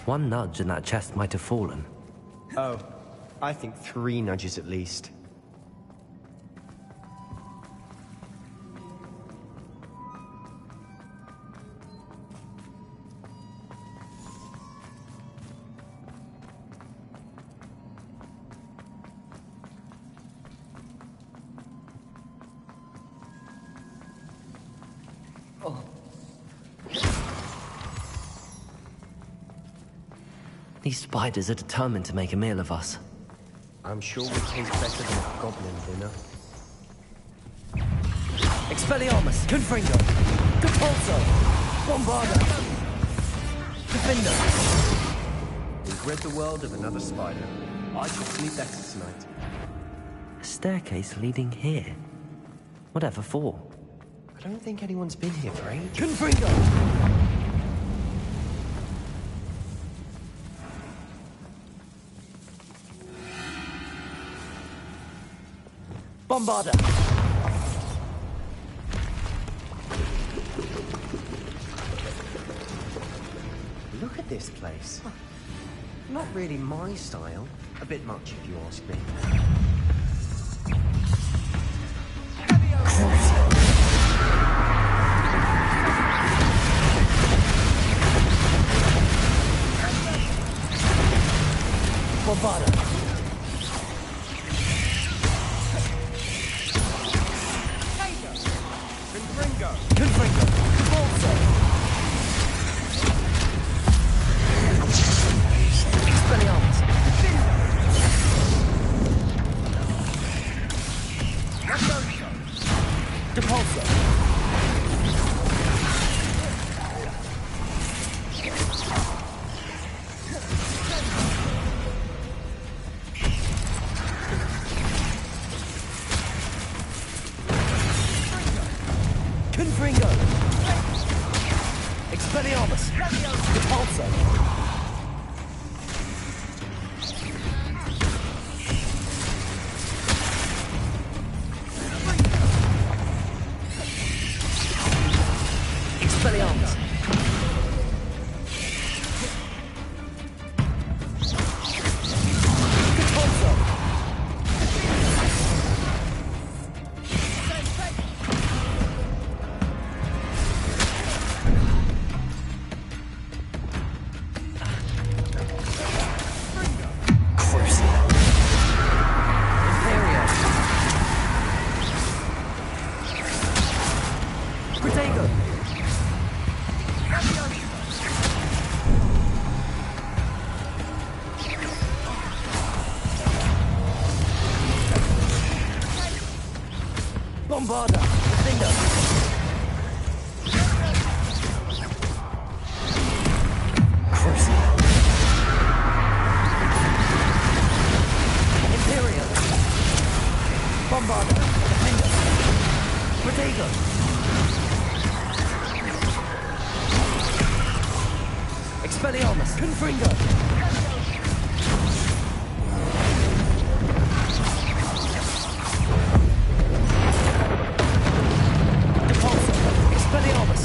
One nudge and that chest might have fallen. Oh, I think 3 nudges at least. These spiders are determined to make a meal of us. I'm sure we'll taste better than a goblin dinner. Expelliarmus! Confringo! Compulso! Bombarda! Defender! We've rid the world of another spider. I shall sleep better tonight. A staircase leading here. Whatever for? I don't think anyone's been here for ages. Confringo! Bombarda! Look at this place. Not really my style. A bit much, if you ask me. Bombarda! Confringo! Compulso! Expelliarmus! Depulso! Confringo! Expelliarmus! Depulso! Expelliarmus! Depulso! Bombarda! Defender! Crucible! Imperial! Bombarda! Defender! Protego! Expelliarmus! Confringo!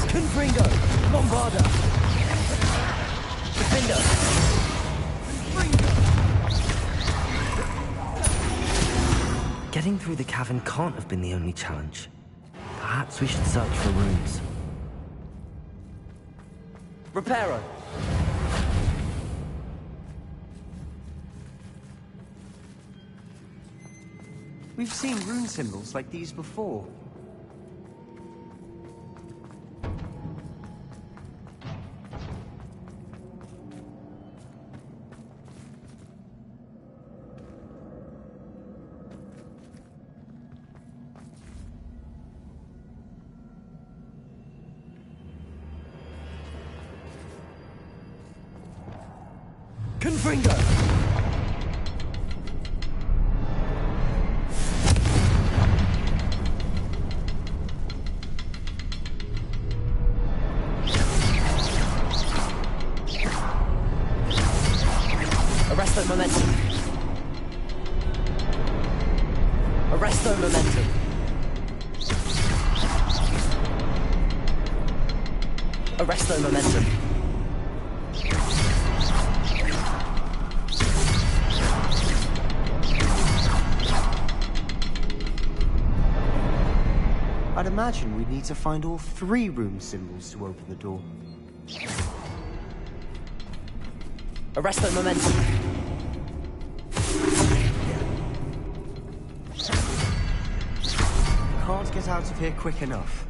Confringo! Bombarda! Defender! Getting through the cavern can't have been the only challenge. Perhaps we should search for runes. Reparo! We've seen rune symbols like these before. Confringo! Arresto momentum. Arresto momentum. Arresto momentum. I'd imagine we'd need to find all 3 room symbols to open the door. Arresto momentum. Can't get out of here quick enough.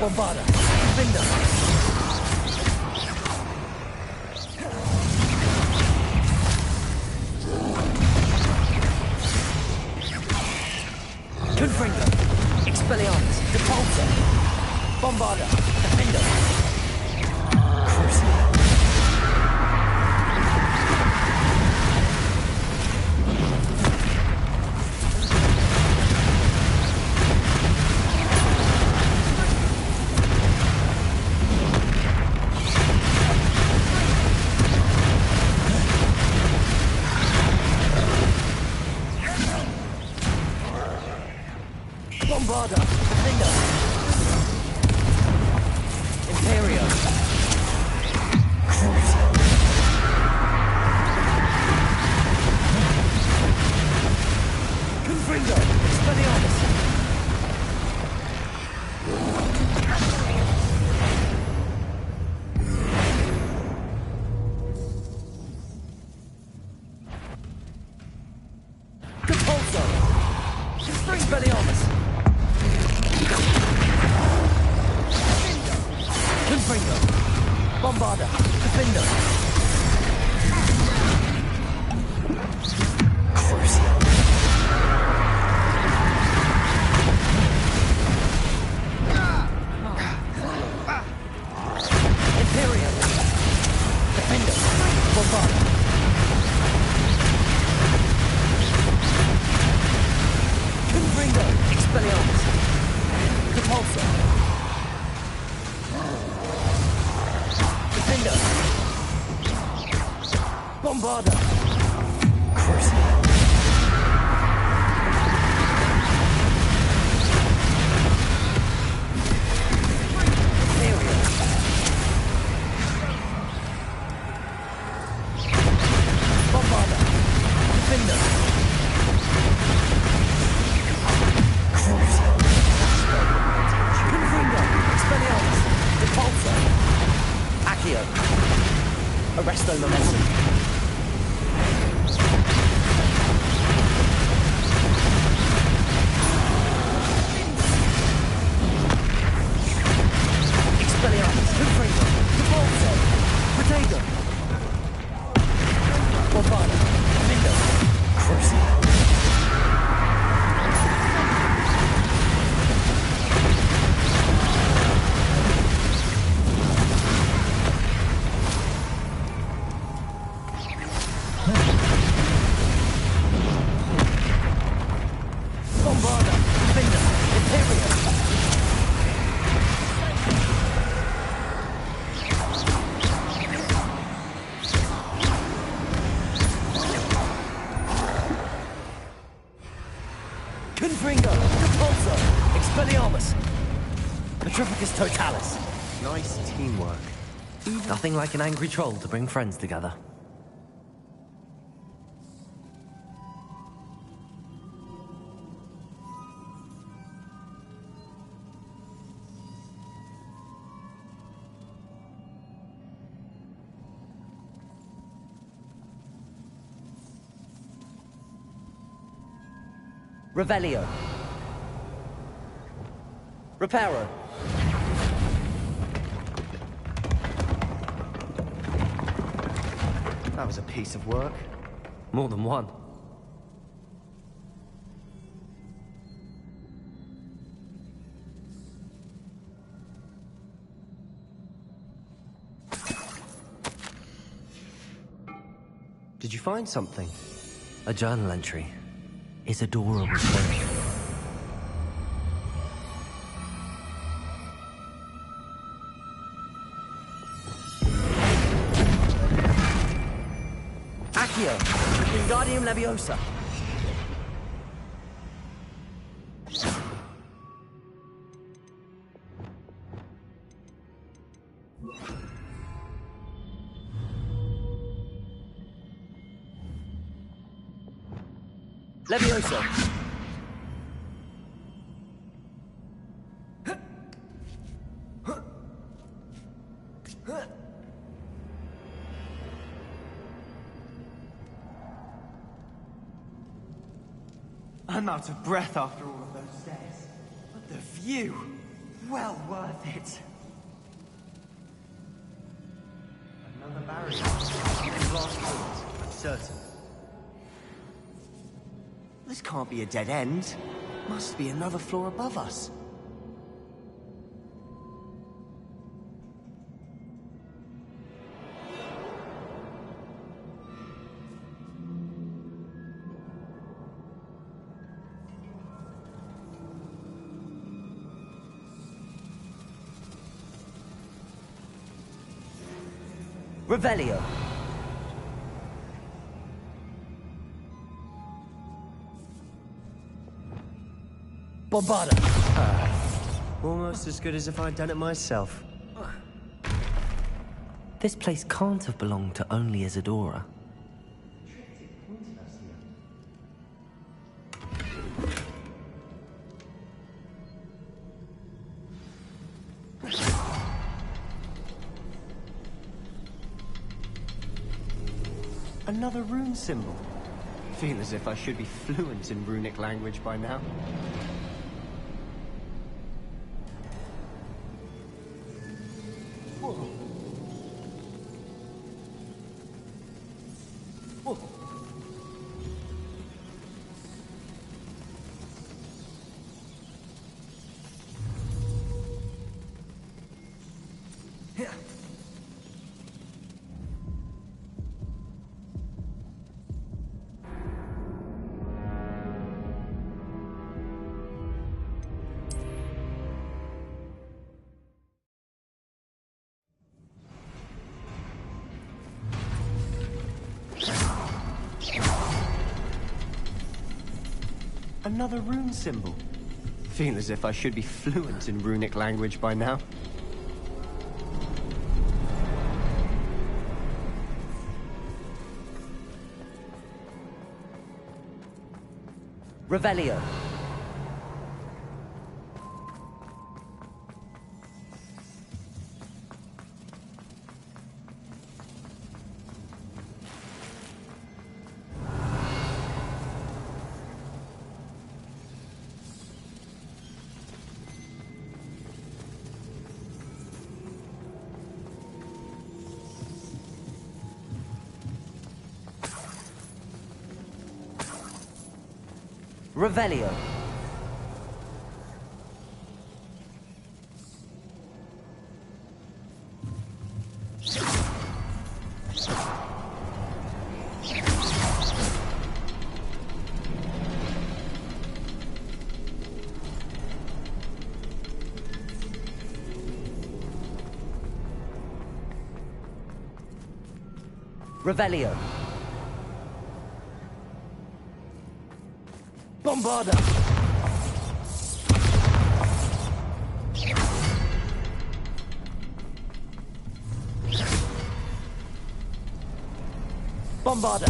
Bombarda. Defender. Confringo. Expelliarmus. Depulso. Bombarda. Defender. Crucible. Bombarda, Defender, Imperio, Cruise, Confringo, Expelliarmus, Depulso, Expelliarmus. Confringo, Bombarda, Defender, Crucio, Imperial, Defender, Bombarda, Confringo, Expelliarmus, Depulso. Defender. Bombarda. Crucible. Imperial. Bombarda. Defender. Crucible. Confringo. Expelliarmus. Depulso. Accio. Arresto momentum. Expelliarmus. Confringo. Depulso. Protego. Bombarda. Defender. Crucible. Bombarda, Defender, Imperial. Confringo, Depulso, Expelliarmus. Petrificus Totalis. Nice teamwork. Nothing like an angry troll to bring friends together. Revelio. Reparo. That was a piece of work. More than one. Did you find something? A journal entry. Isadora was there. Accio! Wingardium Leviosa! Leviosa! I'm out of breath after all of those stairs. But the view! Well worth it. Another barrier. Last point, I'm certain. This can't be a dead end. Must be another floor above us. Revelio. Bombarda. Almost as good as if I'd done it myself. This place can't have belonged to only Isadora. Another rune symbol. Feel as if I should be fluent in runic language by now. Whoa. Whoa. Yeah. Another rune symbol. Feel as if I should be fluent in runic language by now. Revelio. Revelio. Revelio. Bombarda. Bombarda.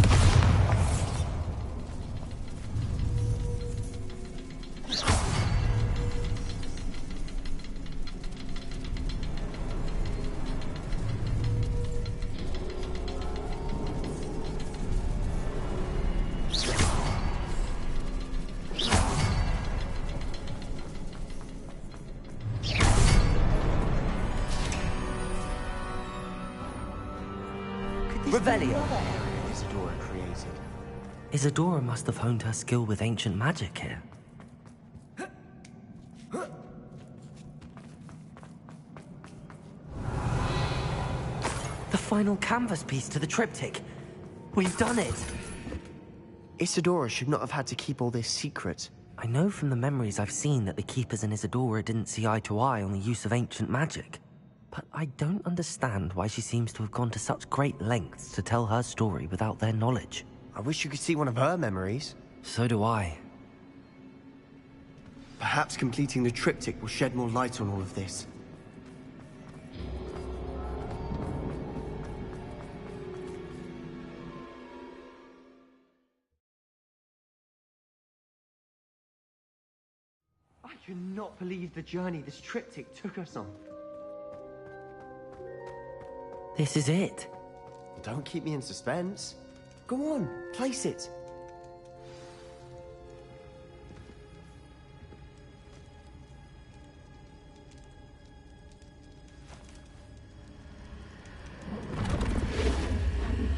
Revelio. Isadora created. Isadora must have honed her skill with ancient magic here. The final canvas piece to the triptych. We've done it! Isadora should not have had to keep all this secret. I know from the memories I've seen that the Keepers and Isadora didn't see eye to eye on the use of ancient magic. But I don't understand why she seems to have gone to such great lengths to tell her story without their knowledge. I wish you could see one of her memories. So do I. Perhaps completing the triptych will shed more light on all of this. I cannot believe the journey this triptych took us on. This is it. Don't keep me in suspense. Go on, place it.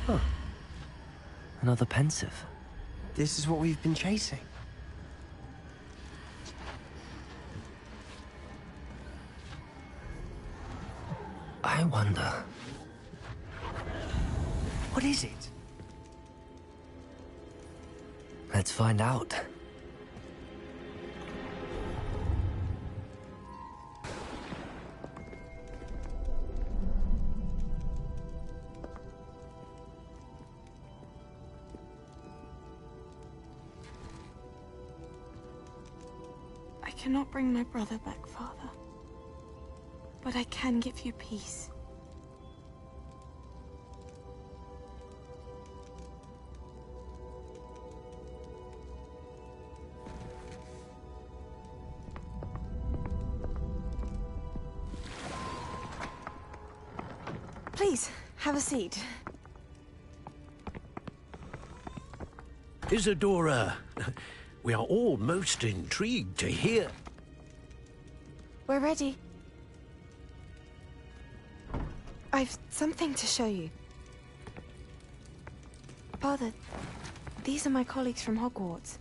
Huh. Another pensive. This is what we've been chasing. I wonder... What is it? Let's find out. I cannot bring my brother back, Father. But I can give you peace. Please, have a seat. Isadora, we are all most intrigued to hear. We're ready. I've something to show you. Father, these are my colleagues from Hogwarts.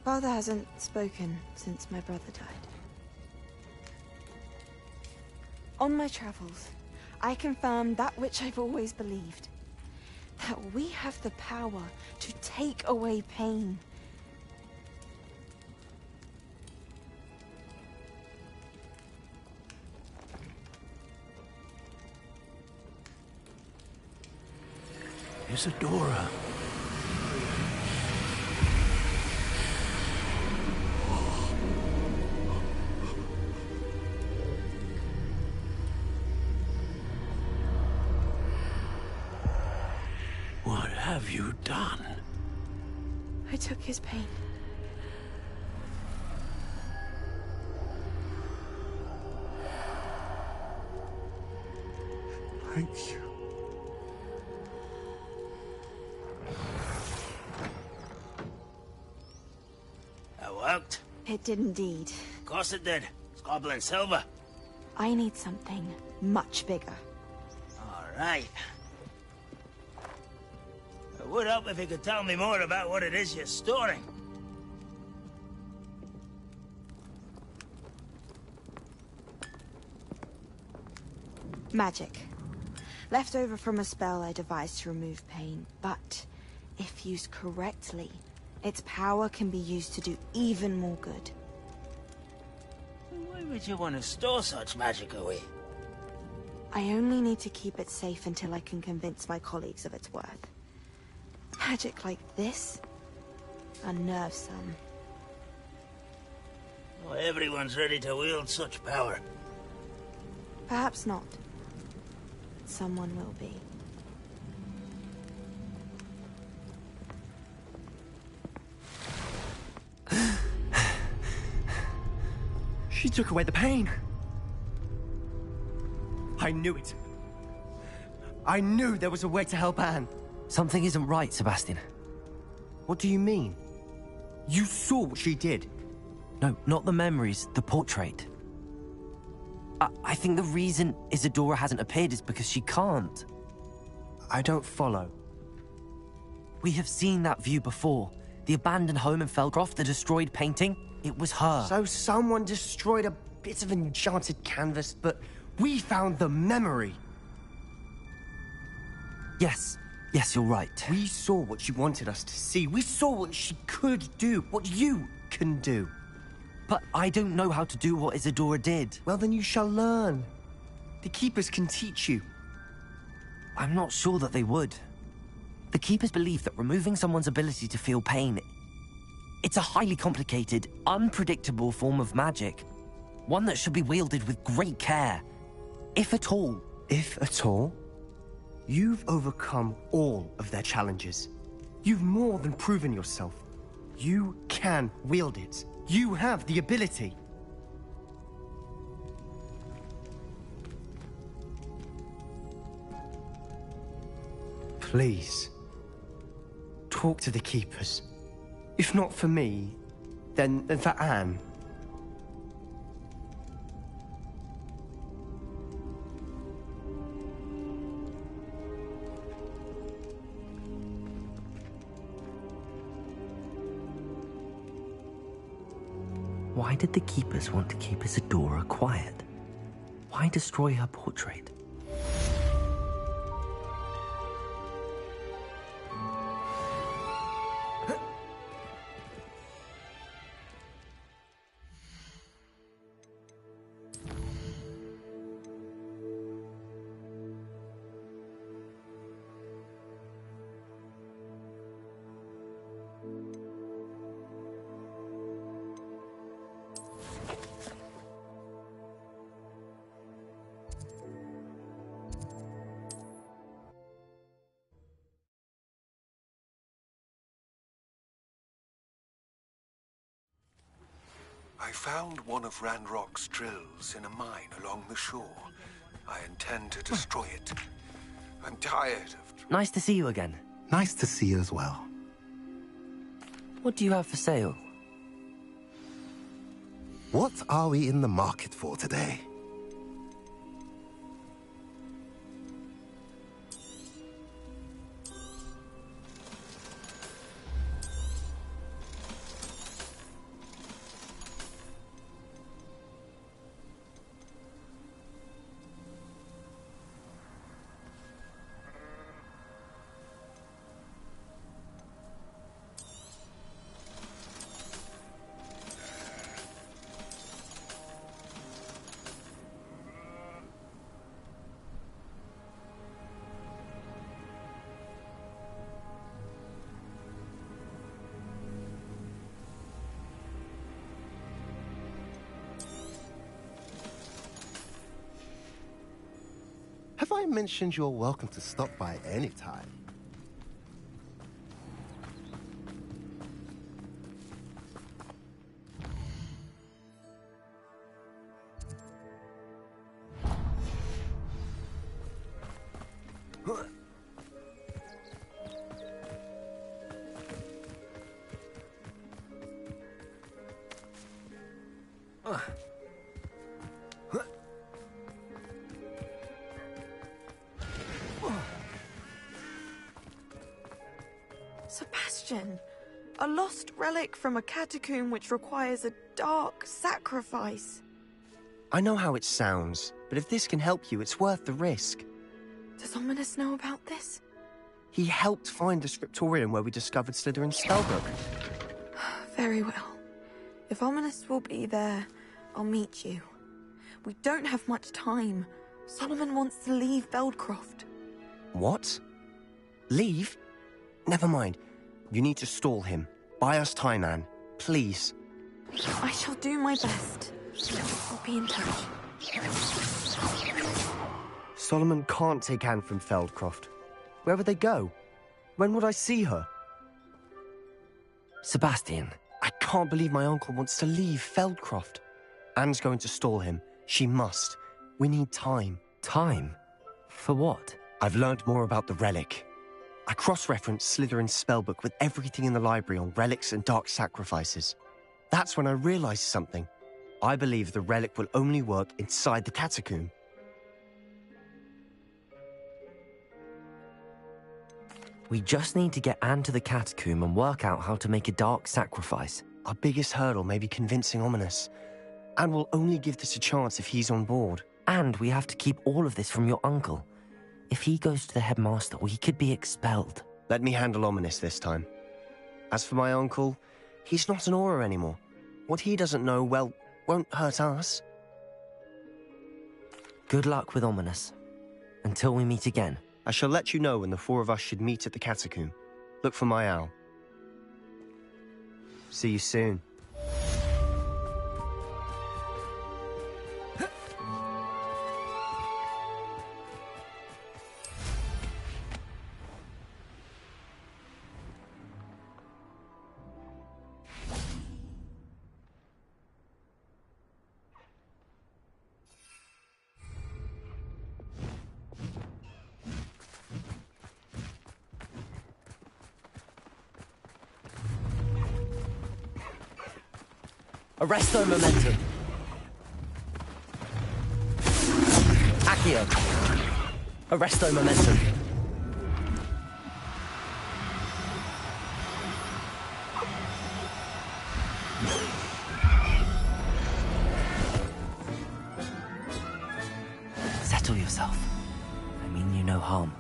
Father hasn't spoken since my brother died. On my travels, I confirmed that which I've always believed. That we have the power to take away pain. Isadora. What have you done? I took his pain. Thank you. That worked? It did indeed. Of course it did. It's goblin silver. I need something much bigger. All right. It would help if you could tell me more about what it is you're storing. Magic. Left over from a spell I devised to remove pain, but if used correctly, its power can be used to do even more good. Why would you want to store such magic away? I only need to keep it safe until I can convince my colleagues of its worth. Magic like this unnerves some. Not everyone's ready to wield such power. Perhaps not. Someone will be. She took away the pain. I knew it. I knew there was a way to help Anne. Something isn't right, Sebastian. What do you mean? You saw what she did. No, not the memories, the portrait. I think the reason Isadora hasn't appeared is because she can't. I don't follow. We have seen that view before. The abandoned home in Felgroth, the destroyed painting. It was her. So someone destroyed a bit of enchanted canvas, but We found the memory. Yes, you're right. We saw what she wanted us to see. We saw what she could do, what you can do. But I don't know how to do what Isadora did. Well, then you shall learn. The Keepers can teach you. I'm not sure that they would. The Keepers believe that removing someone's ability to feel pain, it's a highly complicated, unpredictable form of magic. One that should be wielded with great care. If at all. If at all? You've overcome all of their challenges. You've more than proven yourself. You can wield it. You have the ability. Please, talk to the Keepers. If not for me, then for Anne. Why did the Keepers want to keep Isadora quiet? Why destroy her portrait? I found one of Ranrock's drills in a mine along the shore. I intend to destroy it. I'm tired of... Nice to see you again. Nice to see you as well. What do you have for sale? What are we in the market for today? Have I mentioned you're welcome to stop by any time? Sebastian, a lost relic from a catacomb which requires a dark sacrifice. I know how it sounds, but if this can help you, it's worth the risk. Does Ominous know about this? He helped find the scriptorium where we discovered Slytherin's spellbook. Very well. If Ominous will be there, I'll meet you. We don't have much time. Solomon wants to leave Feldcroft. What? Leave? Never mind. You need to stall him. Buy us time, Anne. Please. I shall do my best. I'll be in touch. Solomon can't take Anne from Feldcroft. Where would they go? When would I see her? Sebastian. I can't believe my uncle wants to leave Feldcroft. Anne's going to stall him. She must. We need time. Time? For what? I've learned more about the relic. I cross-referenced Slytherin's spellbook with everything in the library on relics and dark sacrifices. That's when I realized something. I believe the relic will only work inside the catacomb. We just need to get Anne to the catacomb and work out how to make a dark sacrifice. Our biggest hurdle may be convincing Ominous. Anne will only give this a chance if he's on board. And we have to keep all of this from your uncle. If he goes to the headmaster, we could be expelled. Let me handle Ominous this time. As for my uncle, he's not an Auror anymore. What he doesn't know, well, won't hurt us. Good luck with Ominous. Until we meet again. I shall let you know when the four of us should meet at the catacomb. Look for my owl. See you soon. Arresto momentum. Accio. Arresto momentum. Settle yourself. I mean you no harm.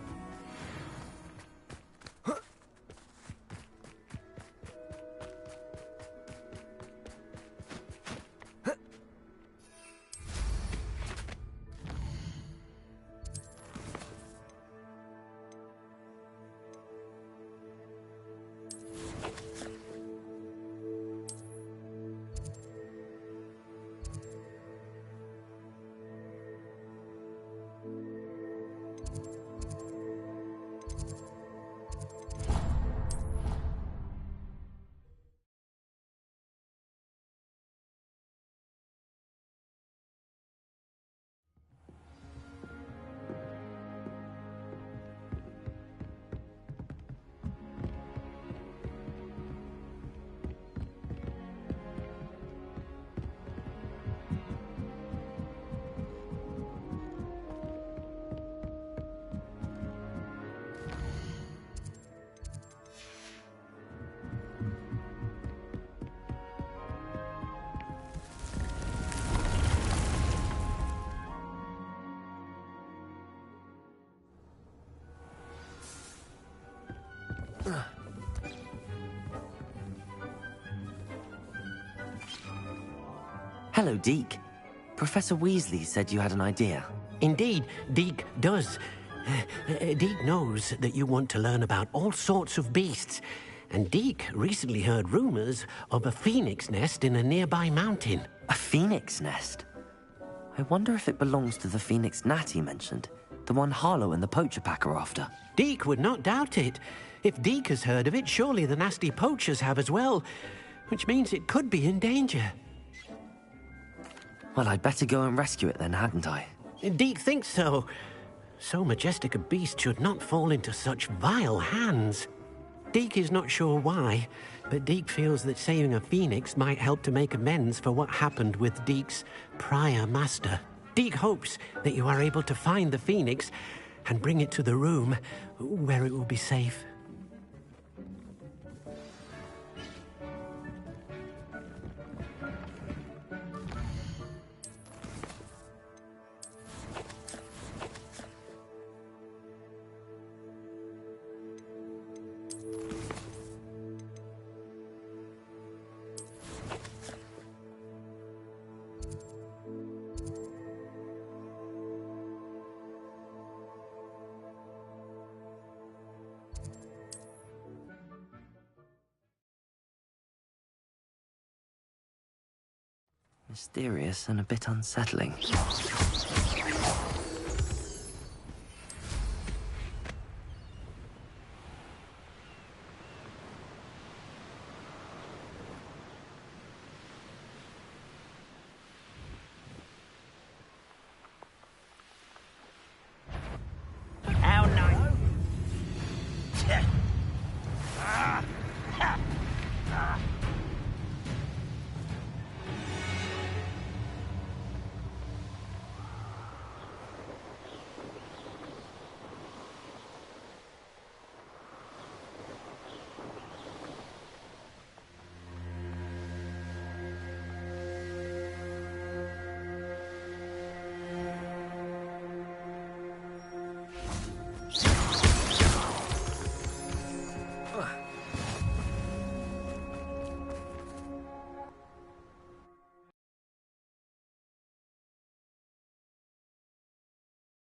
Hello, Deke. Professor Weasley said you had an idea. Indeed, Deke does. Deke knows that you want to learn about all sorts of beasts, and Deke recently heard rumors of a phoenix nest in a nearby mountain. A phoenix nest? I wonder if it belongs to the phoenix gnat he mentioned, the one Harlow and the poacher pack are after. Deke would not doubt it. If Deke has heard of it, surely the nasty poachers have as well, which means it could be in danger. Well, I'd better go and rescue it then, hadn't I? Deke thinks so. So majestic a beast should not fall into such vile hands. Deke is not sure why, but Deke feels that saving a phoenix might help to make amends for what happened with Deke's prior master. Deke hopes that you are able to find the phoenix and bring it to the room where it will be safe. Mysterious and a bit unsettling.